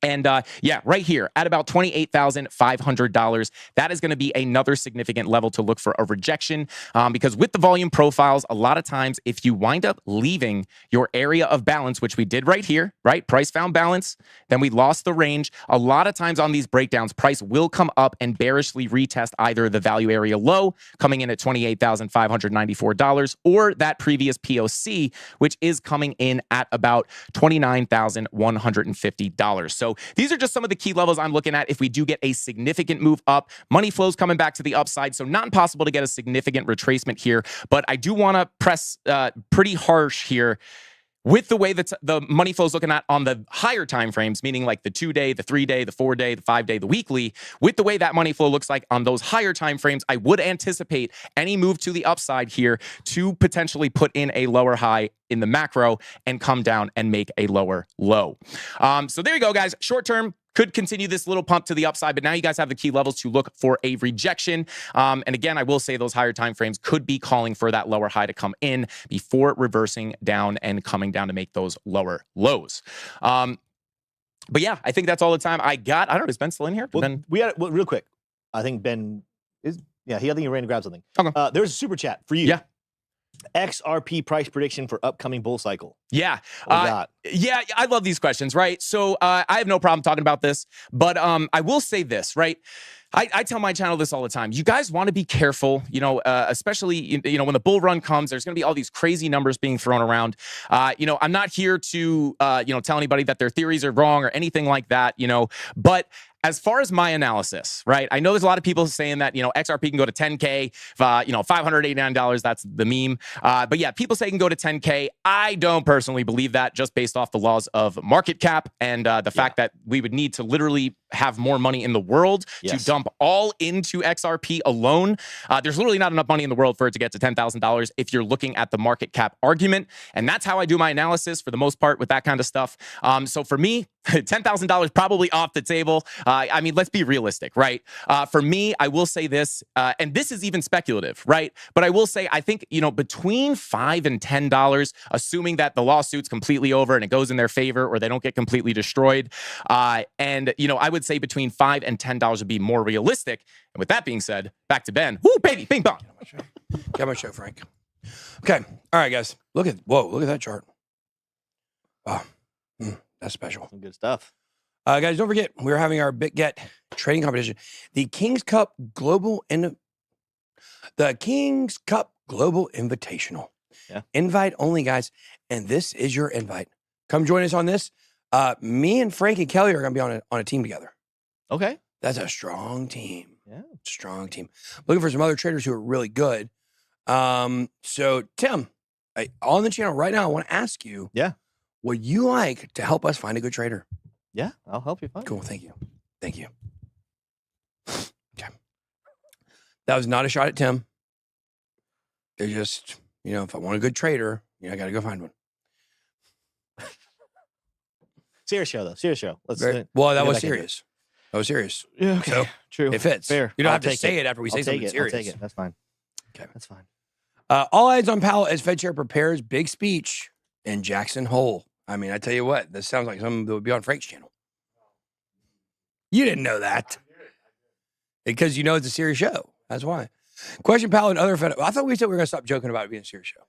And yeah, right here at about $28,500, that is going to be another significant level to look for a rejection, because with the volume profiles, a lot of times if you wind up leaving your area of balance, which we did right here, right? Price found balance, then we lost the range. A lot of times on these breakdowns, price will come up and bearishly retest either the value area low coming in at $28,594 or that previous POC, which is coming in at about $29,150. So these are just some of the key levels I'm looking at if we do get a significant move up. Money flows coming back to the upside, so not impossible to get a significant retracement here, but I do want to press pretty harsh here with the way that the money flow is looking at on the higher time frames, meaning like the 2-day, the 3-day, the 4-day, the 5-day, the weekly. With the way that money flow looks like on those higher time frames, I would anticipate any move to the upside here to potentially put in a lower high in the macro and come down and make a lower low. So there you go, guys. Short term could continue this little pump to the upside, but now you guys have the key levels to look for a rejection. And again, I will say those higher time frames could be calling for that lower high to come in before reversing down and coming down to make those lower lows. But yeah, I think that's all the time I got. I don't know, is Ben still in here? Well, Ben? we had real quick. I think Ben is. Yeah, I think he ran to grab something. Okay. There's a super chat for you. Yeah. XRP price prediction for upcoming bull cycle. Yeah. What Yeah, I love these questions, right? So I have no problem talking about this, but I will say this, right? I tell my channel this all the time. You guys want to be careful, you know, especially, you know, when the bull run comes, there's going to be all these crazy numbers being thrown around. You know, I'm not here to, you know, tell anybody that their theories are wrong or anything like that, you know, but as far as my analysis, right? I know there's a lot of people saying that, you know, XRP can go to 10K, you know, $589, that's the meme. But yeah, people say it can go to 10K. I don't personally believe that, just based off the laws of market cap and the fact that we would need to literally have more money in the world to dump all into XRP alone. There's literally not enough money in the world for it to get to $10,000 if you're looking at the market cap argument. And that's how I do my analysis for the most part with that kind of stuff. So for me, $10,000 probably off the table. I mean, let's be realistic, right? For me, I will say this, and this is even speculative, right? But I will say, I think, you know, between $5 and $10, assuming that the lawsuit's completely over and it goes in their favor or they don't get completely destroyed. And, you know, I would say between $5 and $10 would be more realistic. And with that being said, back to Ben. Woo, baby, bing bong. Get my show, Frank. Okay. All right, guys. Look at that chart. Wow. That's special. Some good stuff. Guys, don't forget, we're having our BitGet trading competition. The King's Cup Global Invitational. Yeah. Invite only, guys. And this is your invite. Come join us on this. Me and Frank and Kelly are going to be on a team together. Okay. That's a strong team. Yeah. Strong team. Looking for some other traders who are really good. So, Tim, on the channel right now, I want to ask you. Yeah. Would you like to help us find a good trader? Yeah, I'll help you find. Cool. Thank you. Thank you. Okay. That was not a shot at Tim. They're just, if I want a good trader, I got to go find one. Serious show, though. Serious show. Let's. Well, that was serious. That was serious. Yeah. Okay. So, True. it fits. Fair. You don't I'll have to take say it after we say I'll something take it. serious. I'll take it. That's fine. Okay. That's fine. All eyes on Powell as Fed Chair prepares big speech in Jackson Hole. I mean, I tell you what, this sounds like something that would be on Frank's channel. You didn't know that. Because it's a serious show. That's why. Question Powell and other Fed. I thought we said we were going to stop joking about it being a serious show.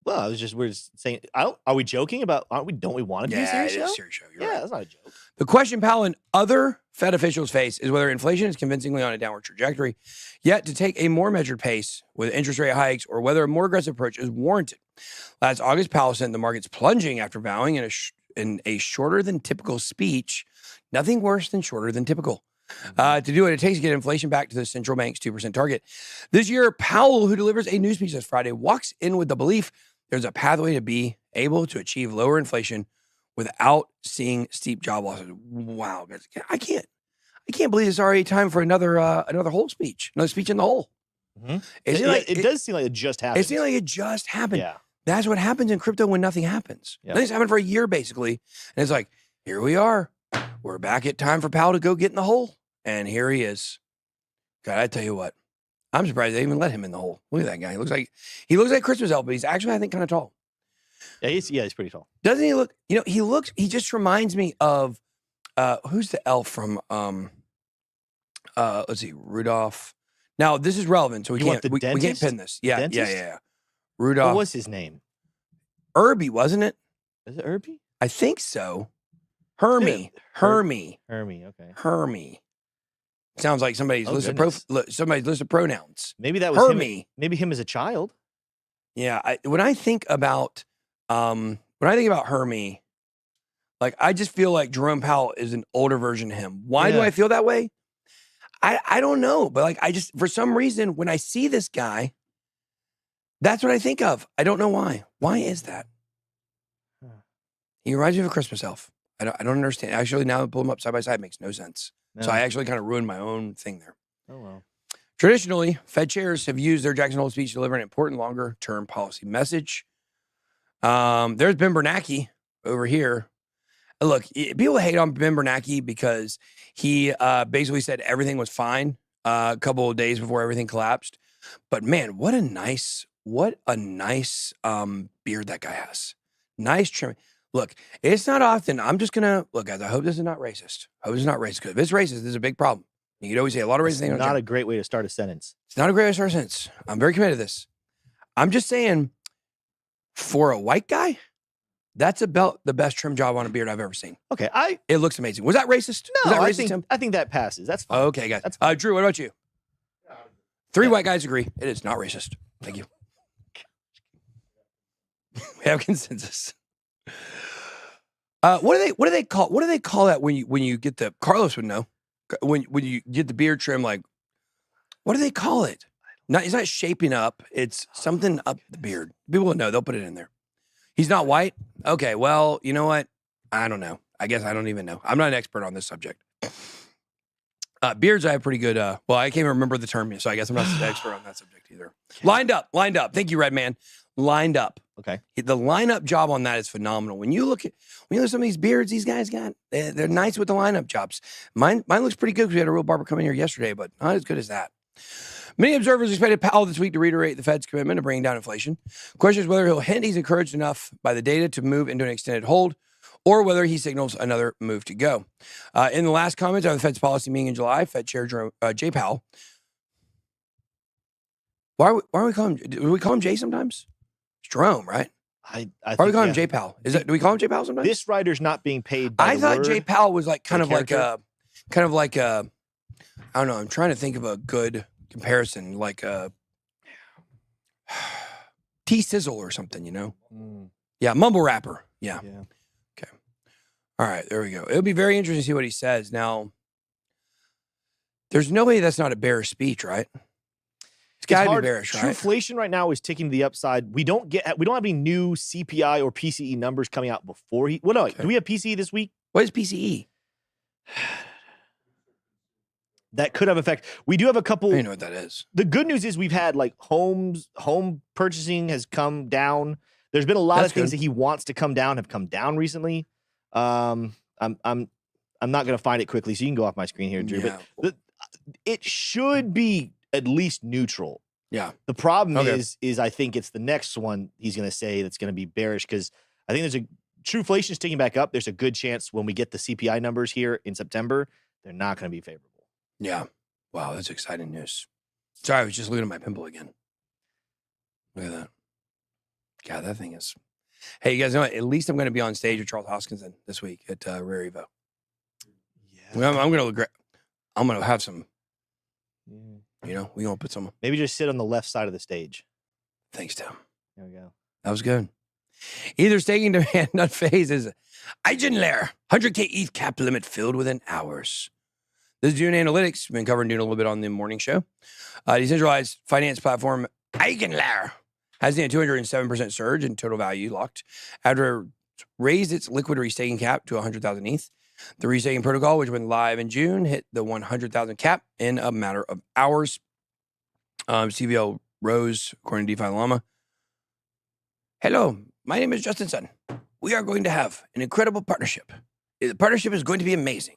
Well, we're just saying, are we joking about, don't we want it to be a serious show? It's a serious show. You're Yeah, right. that's not a joke. The question Powell and other Fed officials face is whether inflation is convincingly on a downward trajectory, yet to take a more measured pace with interest rate hikes, or whether a more aggressive approach is warranted. Last August, Powell sent the markets plunging after vowing in a shorter than typical speech, nothing worse than shorter than typical, to do what it takes to get inflation back to the central bank's 2% target. This year, Powell, who delivers a new speech this Friday, walks in with the belief there's a pathway to be able to achieve lower inflation without seeing steep job losses. Wow, guys, I can't believe it's already time for another whole speech, another speech in the hole. Mm-hmm. It does seem like it just happened. It seems like it just happened. Yeah. That's what happens in crypto when nothing happens. Yep. Nothing's happened for a year, basically. And it's like, here we are. We're back at time for Powell to go get in the hole. And here he is. God, I tell you what. I'm surprised they even let him in the hole. Look at that guy. He looks like Christmas elf, but he's actually, I think, kind of tall. Yeah, he's pretty tall. Doesn't he look, he just reminds me of, who's the elf from, let's see, Rudolph. Now, this is relevant, so we can't pin this. Yeah. Rudolph. What was his name? Irby, wasn't it? Is it Irby? I think so. Hermy. Hermy, okay. Hermy. Sounds like somebody's list of pronouns. Maybe that was Hermy. him. Maybe him as a child. Yeah. When I think about Hermy, like I just feel like Jerome Powell is an older version of him. Why do I feel that way? I don't know, but like I just, for some reason, when I see this guy, that's what I think of. I don't know why. Why is that? He reminds me of a Christmas elf. I don't understand. Actually, now I pull him up side by side, it makes no sense. No. So I actually kind of ruined my own thing there. Oh, well. Traditionally, Fed chairs have used their Jackson Hole speech to deliver an important longer-term policy message. There's Ben Bernanke over here. Look, people hate on Ben Bernanke because he basically said everything was fine a couple of days before everything collapsed. But man, what a nice beard that guy has. Nice trim. Look, it's not often. I'm just gonna look, guys. I hope this is not racist. I hope it's not racist. Because if it's racist, this is a big problem. You could always say a lot of racist things. It's not a great way to start a sentence. It's not a great way to start a sentence. I'm very committed to this. I'm just saying, for a white guy, that's about the best trim job on a beard I've ever seen. Okay, it looks amazing. Was that racist? No, Was that racist, Tim? I think that passes. That's fine. Okay, guys. That's fine. Drew, what about you? Three white guys agree. It is not racist. Thank you. We have consensus. What do they call that when you get the Carlos would know when you get the beard trim, like what do they call it? It's not shaping up. It's something up the beard. People will know. They'll put it in there. He's not white. Okay, well, you know what? I don't know. I guess I don't even know. I'm not an expert on this subject. Beards, I have pretty good. Well, I can't even remember the term, so I guess I'm not an expert on that subject either. Lined up. Thank you, Red Man. Lined up. Okay. The lineup job on that is phenomenal. When you look at some of these beards these guys got, they're nice with the lineup jobs. Mine looks pretty good because we had a real barber come in here yesterday, but not as good as that. Many observers expected Powell this week to reiterate the Fed's commitment to bringing down inflation. The question is whether he'll hint he's encouraged enough by the data to move into an extended hold, or whether he signals another move to go. In the last comments on the Fed's policy meeting in July, Fed Chair Jay Powell. Why are we call him? Do we call him Jay sometimes? It's Jerome, right? I Why do we think, call him yeah. J Pal? Is that do we call him J Pal sometimes? This writer's not being paid by I the thought word. J Pal was like kind the of like character? a I don't know. I'm trying to think of a good comparison, like a T Sizzle or something, you know? Mm, Yeah, mumble rapper. Yeah. yeah. All right, there we go. It'll be very interesting to see what he says. Now, there's no way that's not a bearish speech, right? It's got to be hard. bearish, right? Trueflation right now is ticking to the upside. We don't have any new CPI or PCE numbers coming out before he. Well, no, Okay. do we have PCE this week? What is PCE? That could have effect. We do have a I couple. don't even know what that is. The good news is we've had like home purchasing has come down. There's been a lot That's of things good. that he wants to come down have come down recently. I'm not going to find it quickly, so you can go off my screen here, Drew. Yeah. But it should be at least neutral. Yeah. The problem Okay. is I think it's the next one he's going to say that's going to be bearish because I think there's a Trueflation is ticking back up. There's a good chance when we get the CPI numbers here in September, they're not going to be favorable. Yeah. Wow, that's exciting news. Sorry, I was just looking at my pimple again. Look at that. God, that thing is. Hey, you guys know what? At least I'm going to be on stage with Charles Hoskinson this week at Rare Evo. Yeah. I'm going to look great. I'm going to have some, Yeah. you know, we're going to put some. Maybe just sit on the left side of the stage. Thanks, Tim. There we go. That was good. Either staking demand, not phase is Eigenlayer, 100K ETH cap limit filled within hours. This is June Analytics. We've been covering Dune a little bit on the morning show. Decentralized finance platform Eigenlayer has a 207% surge in total value locked after it raised its liquid restaking cap to 100,000 ETH. The restaking protocol, which went live in June, hit the 100,000 cap in a matter of hours. CVL rose, according to DeFi Llama. Hello, my name is Justin Sun. We are going to have an incredible partnership. The partnership is going to be amazing.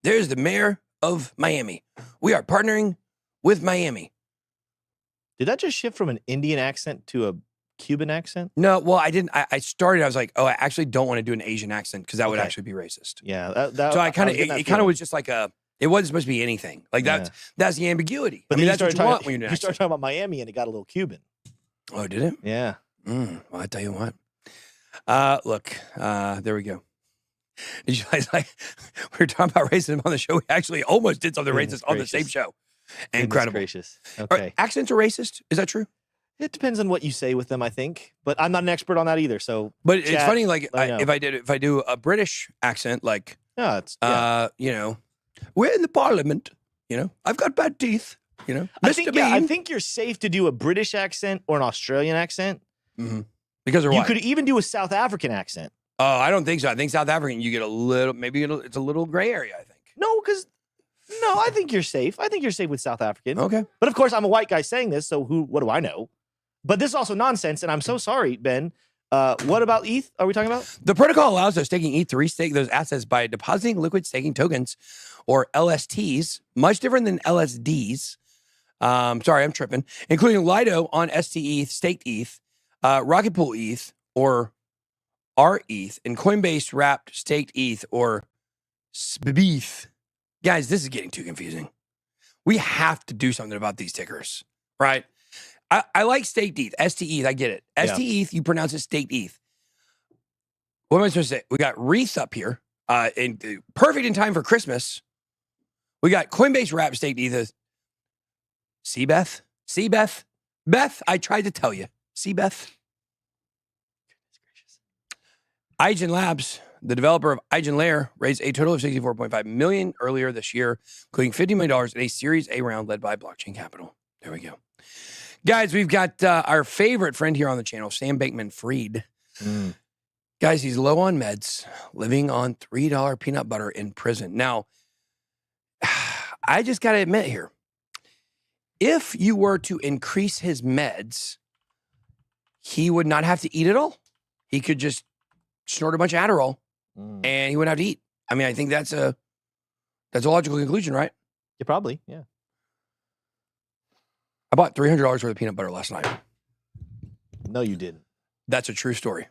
There's the mayor of Miami. We are partnering with Miami. Did that just shift from an Indian accent to a Cuban accent? No, well, I didn't. I started, I was like, oh, I actually don't want to do an Asian accent because that would Okay. actually be racist. Yeah. So I kind of, was getting that it kind of feeling. was just like it wasn't supposed to be anything. Like Yeah. that's the ambiguity. But I mean, then that's what you want when you do an you started accent. talking about Miami and it got a little Cuban. Oh, did it? Yeah. Well, I tell you what. Look, there we go. Did you guys like, we were talking about racism on the show. We actually almost did something Goodness racist on the same gracious. show. Goodness Incredible. gracious. Are Okay. accents are racist? Is that true? It depends on what you say with them, I think. But I'm not an expert on that either. So But it's Chat, funny, like let me know. if I do a British accent, like yeah, it's yeah. you know, we're in the Parliament. You know, I've got bad teeth. You know, I Mr. think Bean. I think you're safe to do a British accent or an Australian accent. because they're You white. could even do a South African accent. Oh, I don't think so. I think South African, you get a little, maybe it's a little gray area. I think. No, I think you're safe. I think you're safe with South African. Okay. But of course, I'm a white guy saying this, so what do I know? But this is also nonsense, and I'm so sorry, Ben. What about ETH? Are we talking about? The protocol allows those staking ETH to restake those assets by depositing liquid staking tokens, or LSTs, much different than LSDs. Sorry, I'm tripping. Including Lido on STETH, staked ETH, Rocket Pool ETH, or RETH, and Coinbase wrapped staked ETH, or SBETH. Guys, this is getting too confusing. We have to do something about these tickers, right? I like staked ETH, STETH, I get it. Yeah. STETH, you pronounce it staked ETH. What am I supposed to say? We got RETH up here, perfect in time for Christmas. We got Coinbase wrapped staked ETH. Seabeth? Beth, I tried to tell you. Seabeth? Eigen Labs, the developer of Eigenlayer, raised a total of $64.5 million earlier this year, including $50 million in a Series A round led by Blockchain Capital. There we go. Guys, we've got our favorite friend here on the channel, Sam Bankman-Fried. Guys, he's low on meds, living on $3 peanut butter in prison. Now, I just got to admit here, if you were to increase his meds, he would not have to eat at all. He could just snort a bunch of Adderall and he wouldn't have to eat. I mean, I think that's a logical conclusion, right? Yeah, probably. Yeah. I bought $300 worth of peanut butter last night. No, you didn't. That's a true story.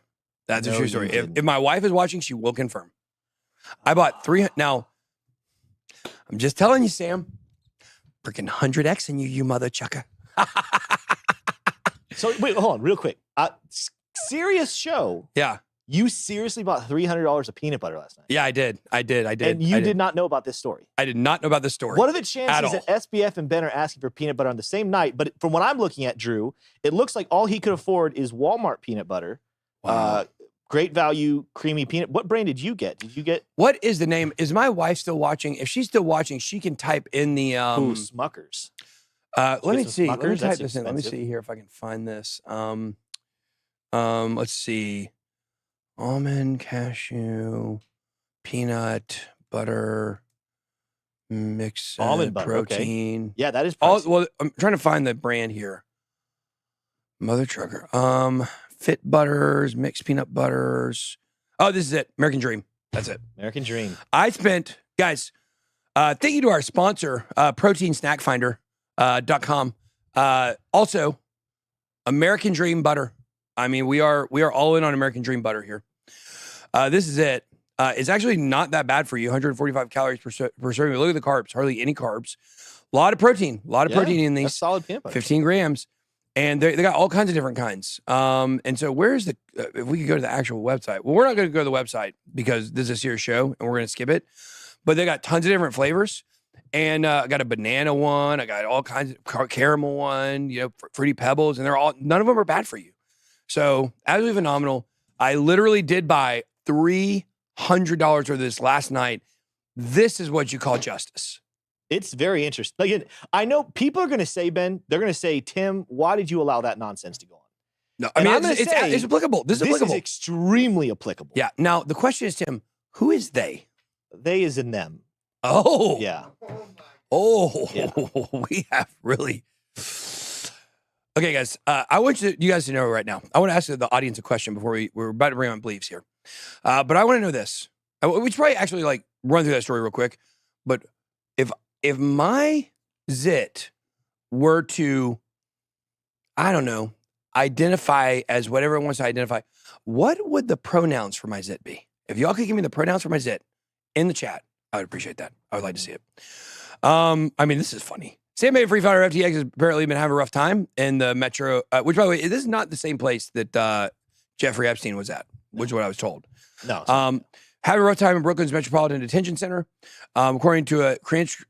That's a No, true you story. If, didn't. if my wife is watching, she will confirm. I bought 300. Now, I'm just telling you, Sam. Freaking 100X in you, you mother chucker. So wait, hold on, real quick. serious show. Yeah. You seriously bought $300 of peanut butter last night. Yeah, I did. And you did not know about this story. I did not know about this story. What are the chances that SBF and Ben are asking for peanut butter on the same night? But from what I'm looking at, Drew, it looks like all he could afford is Walmart peanut butter. Wow. Great value, creamy peanut. What brand did you get? Did you get? What is the name? Is my wife still watching? If she's still watching, she can type in the Smuckers. let me some see. Let me Smuckers? type That's this in. Let me expensive. see here if I can find this. Let's see. Almond, cashew, peanut butter, mix, Almond butter, okay. protein. Yeah, that is All, pricey. well, I'm trying to find the brand here. Mother Trucker. Fit butters, mixed peanut butters. Oh, this is it. American Dream. That's it. American Dream. I spent, guys, thank you to our sponsor, ProteinSnackFinder.com. Also, American Dream butter. I mean, we are all in on American Dream butter here. This is it. It's actually not that bad for you. 145 calories per serving. Look at the carbs. Hardly any carbs. A lot of protein. A lot of protein in these. That's solid peanut butter. 15 grams. And they got all kinds of different kinds. And so where's the, if we could go to the actual website. Well, we're not going to go to the website because this is a serious show and we're going to skip it. But they got tons of different flavors. And I got a banana one. I got all kinds of caramel one, Fruity Pebbles. And none of them are bad for you. So absolutely phenomenal. I literally did buy $300 worth of this last night. This is what you call justice. It's very interesting. Like, I know people are going to say, Ben, they're going to say, Tim, why did you allow that nonsense to go on? No, I mean, it's applicable. This is applicable. This is extremely applicable. Yeah. Now, the question is, Tim, who is they? They is in them. Oh. Yeah. Oh, Yeah. We have really. Okay, guys, I want you guys to know right now. I want to ask the audience a question before we're about to bring on beliefs here. But I want to know this. We should probably actually run through that story real quick. But if my zit were to, I don't know, identify as whatever it wants to identify, what would the pronouns for my zit be? If y'all could give me the pronouns for my zit in the chat, I would appreciate that. I would like to see it. I mean, this is funny. Sam Free Fighter FTX has apparently been having a rough time in the metro, which, by the way, this is not the same place that Jeffrey Epstein was at, which is what I was told. No. Having a rough time in Brooklyn's Metropolitan Detention Center, according to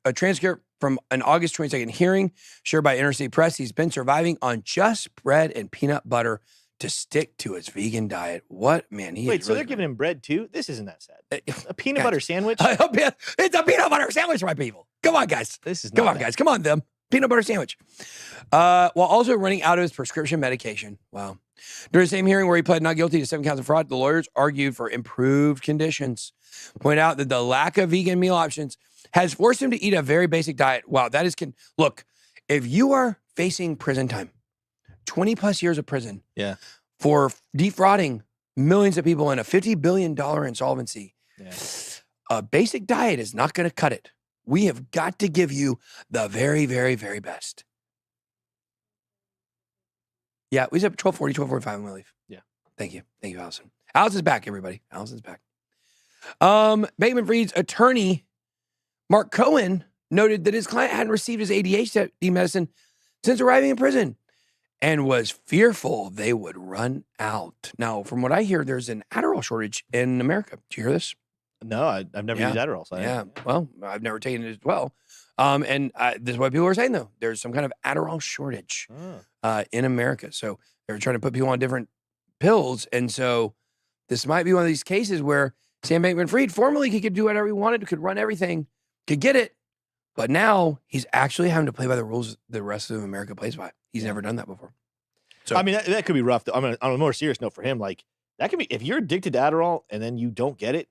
a transcript from an August 22nd hearing shared by Interstate Press. He's been surviving on just bread and peanut butter to stick to his vegan diet. What, man? Wait, so they're giving him bread too? This isn't that sad. A peanut butter sandwich? It's a peanut butter sandwich, my people. Come on, guys. This is Come not on, bad. guys. Come on, them. Peanut butter sandwich. While also running out of his prescription medication. Wow. During the same hearing where he pled not guilty to 7 counts of fraud, the lawyers argued for improved conditions. Point out that the lack of vegan meal options has forced him to eat a very basic diet. Wow, that is... Look, if you are facing prison time, 20 plus years of prison for defrauding millions of people in a $50 billion insolvency, a basic diet is not going to cut it. We have got to give you the very, very, very best. Yeah, we said 12:40, 12:45 I'm going to leave. Yeah. Thank you. Thank you, Allison. Allison's back, everybody. Allison's back. Bateman-Fried's attorney, Mark Cohen, noted that his client hadn't received his ADHD medicine since arriving in prison and was fearful they would run out. Now, from what I hear, there's an Adderall shortage in America. Do you hear this? No, I've never used Adderall. So Well, I've never taken it as well. And this is what people are saying, though. There's some kind of Adderall shortage in America. So they're trying to put people on different pills. And so this might be one of these cases where Sam Bankman-Fried formerly could do whatever he wanted, could run everything, could get it. But now he's actually having to play by the rules the rest of America plays by. He's never done that before. So I mean, that could be rough. I mean, on a more serious note for him, that could be, if you're addicted to Adderall and then you don't get it.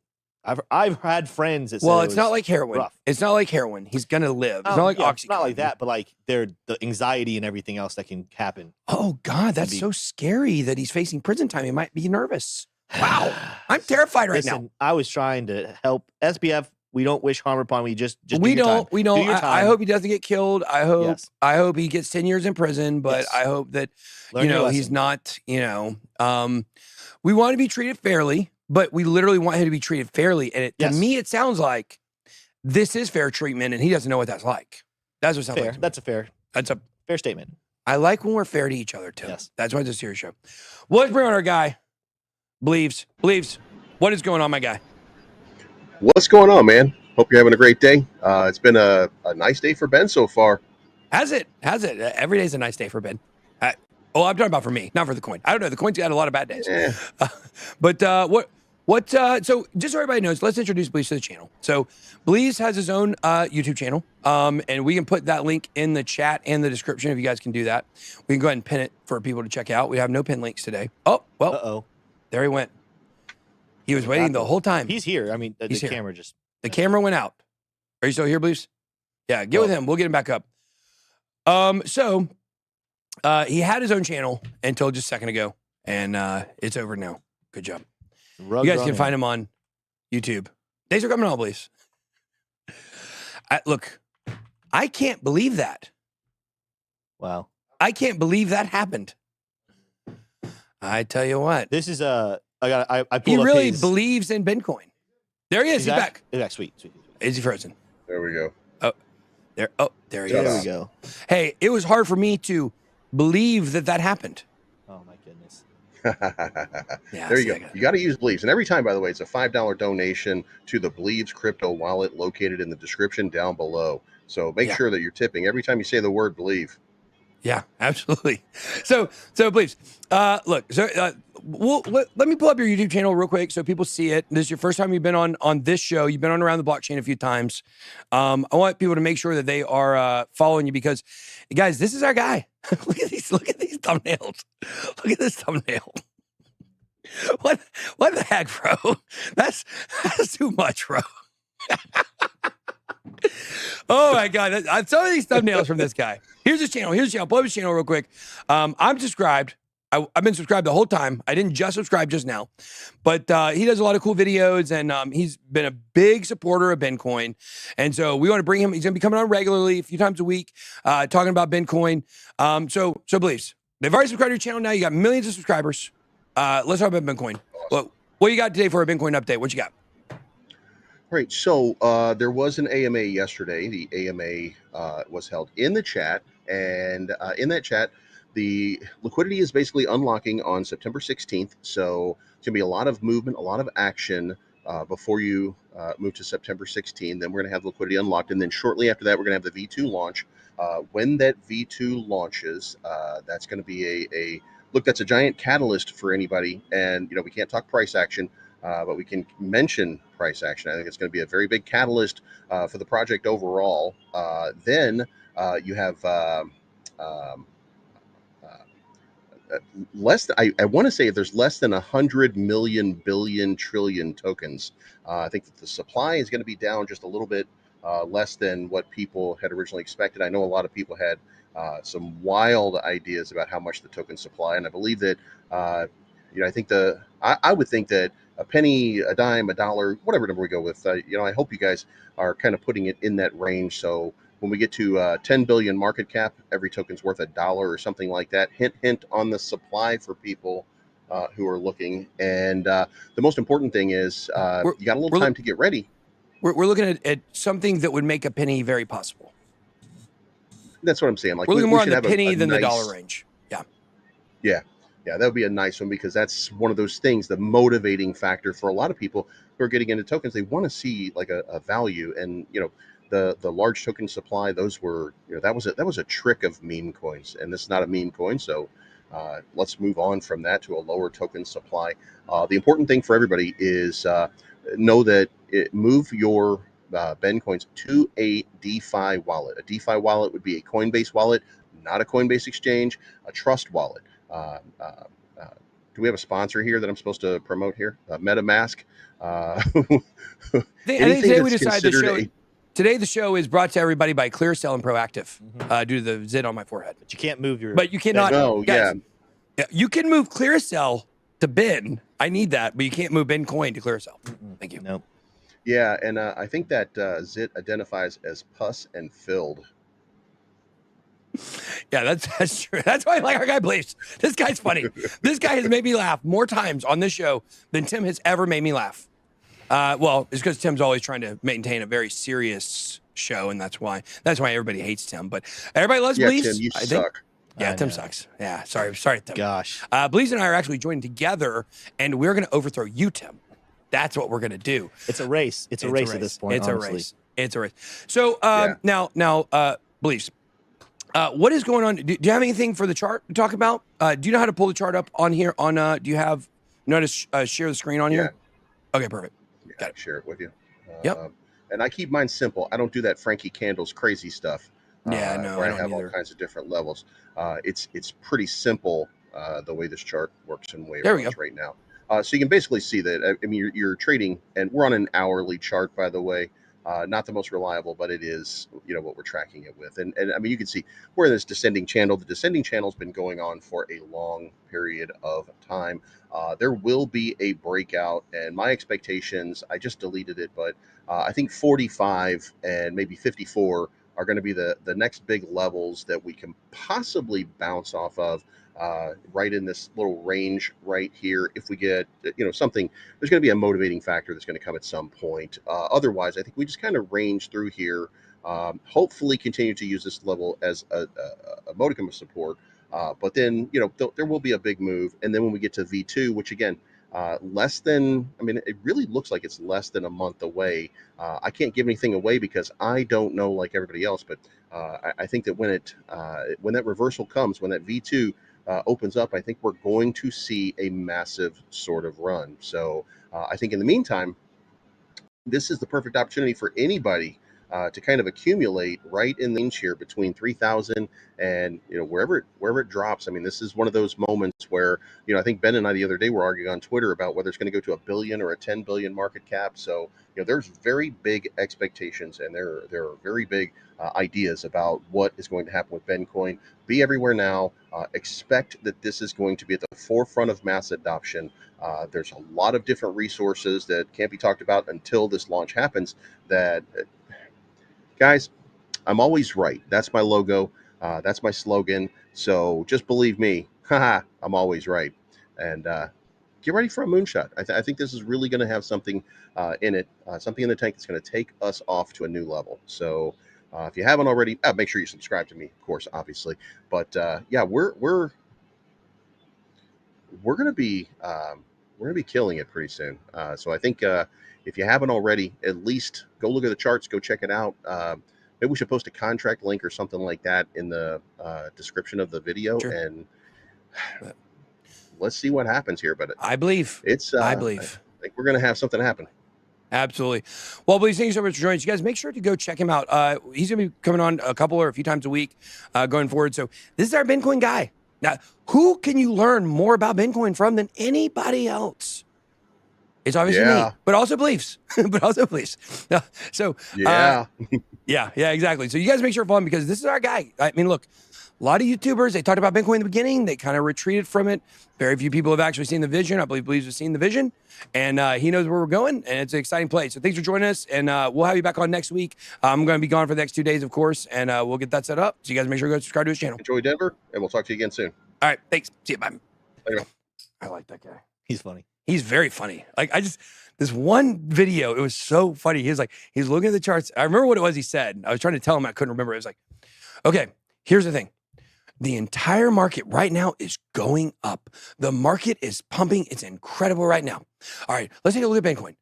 I've had friends that say it's not like heroin. Rough. It's not like heroin. He's gonna live. It's not like Oxycontin. Not like that, but the anxiety and everything else that can happen. Oh God, that's so scary that he's facing prison time. He might be nervous. Wow, I'm terrified right now. I was trying to help SBF. We don't wish harm upon you. Just we do your don't. time. We don't. Do your time. I hope he doesn't get killed. I hope. Yes. I hope he gets 10 years in prison. But I hope that Learn your he's lesson. not. We want to be treated fairly, but we literally want him to be treated fairly. And to me, it sounds like this is fair treatment, and he doesn't know what that's like. That's what it sounds fair. like. That's a fair. That's a fair statement. I like when we're fair to each other, Tim. Yes. That's why it's a serious show. Well, let's bring on our guy, Believes. Believes, what is going on, my guy? What's going on, man? Hope you're having a great day. It's been a nice day for Ben so far. Has it? Every day's a nice day for Ben. I'm talking about for me, not for the coin. I don't know. The coin's got a lot of bad days. But so just so everybody knows, let's introduce Bleeze to the channel. So Bleeze has his own YouTube channel, and we can put that link in the chat and the description if you guys can do that. We can go ahead and pin it for people to check out. We have no pin links today. Oh, well, Uh-oh. there he went. He was waiting the whole time. He's here. I mean, the He's here. camera just... The camera went out. Are you still here, Bleeze? Yeah, get with him. We'll get him back up. So he had his own channel until just a second ago, and it's over now. Good job. You guys can find him on YouTube. Thanks for coming on, Bleeze. Look, I can't believe that. Wow. I can't believe that happened. I tell you what. This is I pulled He up really his... believes in Bitcoin. There he is. He's back. He's back. Sweet. Is he frozen? There we go. There he There is. we go. Hey, it was hard for me to believe that happened. Oh my goodness. Yeah, There you go. You got to use Bleaves. And every time, by the way, it's a $5 donation to the Bleaves crypto wallet located in the description down below. So make sure that you're tipping every time you say the word believe. Yeah, absolutely. So please, look. So, let me pull up your YouTube channel real quick so people see it. This is your first time you've been on this show. You've been on Around the Blockchain a few times. I want people to make sure that they are following you because, guys, this is our guy. Look at these thumbnails. Look at this thumbnail. What the heck, bro? That's too much, bro. Oh my God. Some of these thumbnails from this guy. Here's his channel. Pull up his channel real quick. I'm subscribed. I've been subscribed the whole time. I didn't just subscribe just now. But he does a lot of cool videos, and he's been a big supporter of Bitcoin. And so we want to bring him. He's going to be coming on regularly, a few times a week, talking about Bitcoin. So Bleeze, they've already subscribed to your channel now. You got millions of subscribers. Let's talk about Bitcoin. What you got today for a Bitcoin update? What you got? Right. So there was an AMA yesterday. The AMA was held in the chat. And in that chat, the liquidity is basically unlocking on September 16th. So it's going to be a lot of movement, a lot of action before you move to September 16th. Then we're going to have liquidity unlocked. And then shortly after that, we're going to have the V2 launch. When that V2 launches, that's going to be that's a giant catalyst for anybody. And, we can't talk price action, but we can mention price action. I think it's going to be a very big catalyst for the project overall. Then you have I want to say there's less than 100 million billion trillion tokens. I think that the supply is going to be down just a little bit less than what people had originally expected. I know a lot of people had some wild ideas about how much the token supply, and I believe that I think I would think that a penny, a dime, a dollar, whatever number we go with, I hope you guys are kind of putting it in that range. So when we get to 10 billion market cap, every token's worth $1 or something like that. Hint on the supply for people who are looking. And the most important thing is you got a little time to get ready. We're looking at something that would make a penny very possible. That's what I'm saying. Like we're looking more on the penny than nice, the dollar range. Yeah, that would be a nice one because that's one of those things, the motivating factor for a lot of people who are getting into tokens. They want to see like a value, and the large token supply. Those were that was a trick of meme coins, and this is not a meme coin. So let's move on from that to a lower token supply. The important thing for everybody is know that move your Ben coins to a DeFi wallet. A DeFi wallet would be a Coinbase wallet, not a Coinbase exchange, a trust wallet. Do we have a sponsor here that I'm supposed to promote here? MetaMask. I think today we decided today the show is brought to everybody by ClearSell and Proactive due to the zit on my forehead. But you can't move your... But you cannot... No, guys, you can move ClearSell to Ben. I need that, but you can't move Ben coin to ClearSell. Thank you. Nope. Yeah, and I think that zit identifies as pus and filled. Yeah, that's true. That's why I like our guy Bleeze. This guy's funny. This guy has made me laugh more times on this show than Tim has ever made me laugh. Well, it's because Tim's always trying to maintain a very serious show, and that's why everybody hates Tim. But everybody loves Bleeze. Tim, you suck. Yeah, I Tim know. sucks. Yeah, sorry, Tim. Gosh. Bleez and I are actually joining together, and we're going to overthrow you, Tim. That's what we're going to do. It's a race. It's a race at this point, It's honestly. a race. It's a race. So Yeah. now, Bleez, what is going on? Do you have anything for the chart to talk about? Do you know how to pull the chart up on here? On do you have know how to share the screen on here? Okay, perfect. Yeah, Got it. share it with you. Yep. And I keep mine simple. I don't do that Frankie Candles crazy stuff. Yeah, no, where I I don't have either. all kinds of different levels. It's pretty simple the way this chart works and the way it There we runs right now. So you can basically see that. I mean, you're trading, and we're on an hourly chart, by the way. Not the most reliable, but it is, what we're tracking it with. And I mean, you can see we're in this descending channel. The descending channel has been going on for a long period of time. There will be a breakout, and my expectations, I just deleted it, but I think 45 and maybe 54 are going to be the next big levels that we can possibly bounce off of. Right in this little range right here. If we get, something, there's going to be a motivating factor that's going to come at some point. Otherwise, I think we just kind of range through here. Hopefully, continue to use this level as a modicum of support. But then, there will be a big move. And then when we get to V2, which again, less than, I mean, it really looks like it's less than a month away. I can't give anything away because I don't know like everybody else. But I think that when that reversal comes, when that V2 opens up, I think we're going to see a massive sort of run. So I think in the meantime, this is the perfect opportunity for anybody to kind of accumulate right in the inch here between 3,000 and wherever it drops. I mean, this is one of those moments where I think Ben and I the other day were arguing on Twitter about whether it's going to go to $1 billion or a 10 billion market cap. So there's very big expectations, and there are very big ideas about what is going to happen with Bitcoin. Be everywhere now. Expect that this is going to be at the forefront of mass adoption. There's a lot of different resources that can't be talked about until this launch happens. Guys, I'm always right. That's my logo. That's my slogan. So just believe me. Haha, I'm always right. And get ready for a moonshot. I think this is really going to have something in it, something in the tank that's going to take us off to a new level. So if you haven't already, make sure you subscribe to me, of course, obviously. But yeah, we're going to be killing it pretty soon. So I think if you haven't already, at least go look at the charts, go check it out. Maybe we should post a contract link or something like that in the description of the video, and let's see what happens here. But I believe I think we're going to have something happen. Absolutely. Well, please, thank you so much for joining us. You guys, make sure to go check him out. He's going to be coming on a couple or a few times a week going forward. So this is our Bitcoin guy. Now, who can you learn more about Bitcoin from than anybody else? It's obviously me, but also beliefs. So yeah, yeah, exactly. So you guys make sure to follow him because this is our guy. I mean, look, a lot of YouTubers, they talked about Bitcoin in the beginning. They kind of retreated from it. Very few people have actually seen the vision. I believe Bleez has seen the vision, and he knows where we're going, and it's an exciting place. So thanks for joining us, and we'll have you back on next week. I'm going to be gone for the next 2 days, of course, and we'll get that set up. So you guys make sure to go subscribe to his channel. Enjoy Denver, and we'll talk to you again soon. All right, thanks. See you, bye. Later. I like that guy. He's funny. He's very funny. Like this one video, it was so funny. He was looking at the charts. I remember what it was he said. I was trying to tell him, I couldn't remember. It was like, okay, here's the thing. The entire market right now is going up. The market is pumping. It's incredible right now. All right, let's take a look at Bitcoin.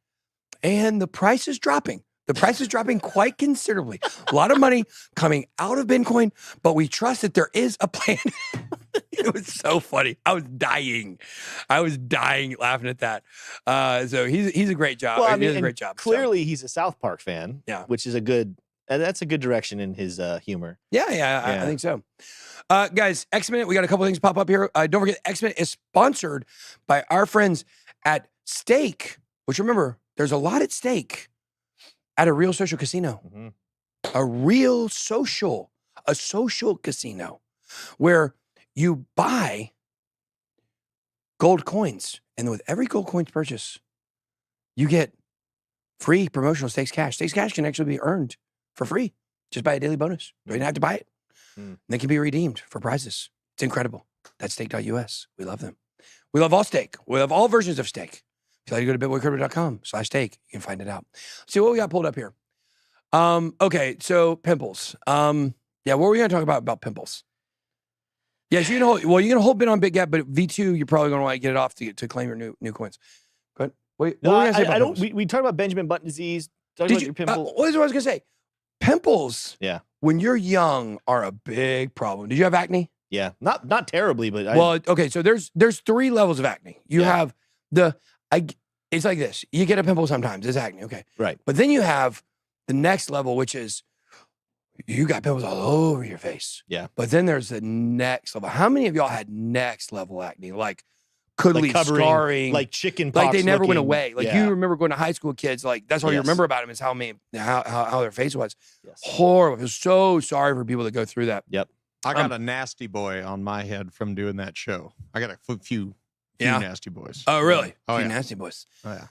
And the price is dropping. The price is dropping quite considerably. A lot of money coming out of Bitcoin, but we trust that there is a plan. It was so funny. I was dying laughing at that. So he's a great job. Well, I he mean, does a great job. Clearly, he's a South Park fan. Yeah. Which is that's a good direction in his humor. Yeah. I think so. Guys, X-Minute, we got a couple things pop up here. Don't forget, X-Minute is sponsored by our friends at Stake, which remember, there's a lot at stake at a real social casino. Mm-hmm. A social casino where you buy gold coins. And with every gold coins purchase, you get free promotional Stakes Cash. Stakes Cash can actually be earned for free just by a daily bonus. You don't even have to buy it. They can be redeemed for prizes. It's incredible. That's stake.us. We love them. We love all stake. We love all versions of stake. If you like to go to bitboycrypto.com/stake, you can find it out. See what we got pulled up here. Okay, so pimples. Yeah, what were we going to talk about pimples? Yes, you can hold. Well, you can hold bid on Big Gap, but V2, you're probably going to want to get it off to claim your new coins. But wait, No, what were you gonna say about I don't. pimples? We talked about Benjamin Button disease. Talked Did about you? your pimple. What is what I was going to say? Pimples. Yeah. When you're young, are a big problem. Did you have acne? Yeah, not terribly, but Well, okay. So there's 3 levels of acne. You Yeah. have it's like this. You get a pimple sometimes. It's acne. Okay. right. But then you have the next level, which is you got pimples all over your face. Yeah. But then there's the next level. How many of y'all had next level acne? Like could Like leave covering, scarring. like chicken like pox they never went looking- away. Like yeah. you remember going to high school kids, like that's all you Yes. remember about them is how their face was. Yes. Horrible. I feel so sorry for people that go through that. I got a nasty boy on my head from doing that show. I got a few Yeah. nasty boys. Oh, really? Oh, Few yeah. nasty boys. Oh, yeah.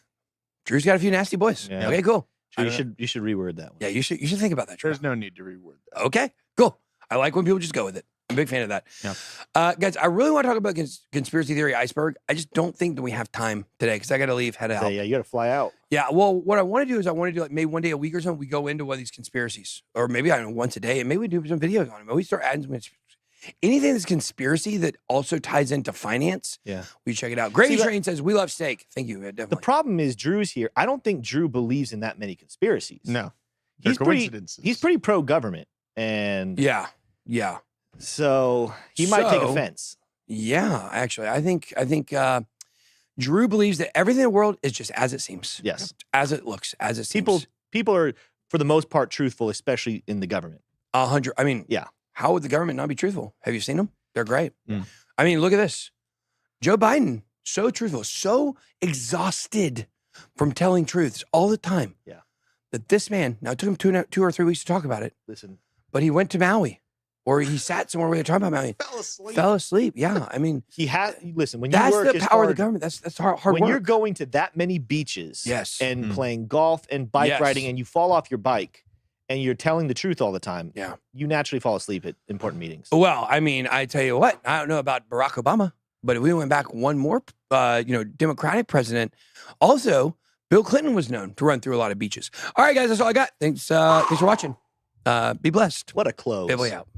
Drew's got a few nasty boys. Yeah. Okay, cool. So you should reword that one. Yeah, you should think about that, Drew. There's no need to reword that. Okay, cool. I like when people just go with it. I'm a big fan of that. Yeah. Guys, I really want to talk about conspiracy theory iceberg. I just don't think that we have time today because I got to leave, head out. Yeah, you got to fly out. Yeah, well, what I want to do is I want to do like maybe one day a week or something. We go into one of these conspiracies, or maybe I don't know, once a day, and maybe we do some videos on it. Maybe we start adding some anything that's conspiracy that also ties into finance. Yeah. We check it out. Gravy See, Train says we love steak. Thank you. The Definitely. problem is Drew's here. I don't think Drew believes in that many conspiracies. No. he's They're pretty. coincidences. He's pretty pro government, and Yeah. so he might take So- offense. Yeah, actually, I think Drew believes that everything in the world is just as it seems. Yes. As it looks, as it seems. People are for the most part truthful, especially in the government. 100. I mean, Yeah. How would the government not be truthful? Have you seen them? They're great. Mm. I mean, look at this. Joe Biden, so truthful, so exhausted from telling truths all the time. Yeah. That this man, now it took him 2 or 3 weeks to talk about it, Listen, but he went to Maui or he sat somewhere where they were talking about Maui. Fell asleep. Fell asleep. Yeah. I mean, he had. Listen, when you that's work the as power of the hard- government. That's hard when work. you're going to that many beaches, Yes. and Mm. playing golf and bike Yes. riding, and you fall off your bike, and you're telling the truth all the time, Yeah. you naturally fall asleep at important meetings. Well, I mean, I tell you what, I don't know about Barack Obama, but if we went back one more, Democratic president, also Bill Clinton was known to run through a lot of beaches. All right, guys, that's all I got. Thanks for watching. Be blessed. What a close! Bibly out.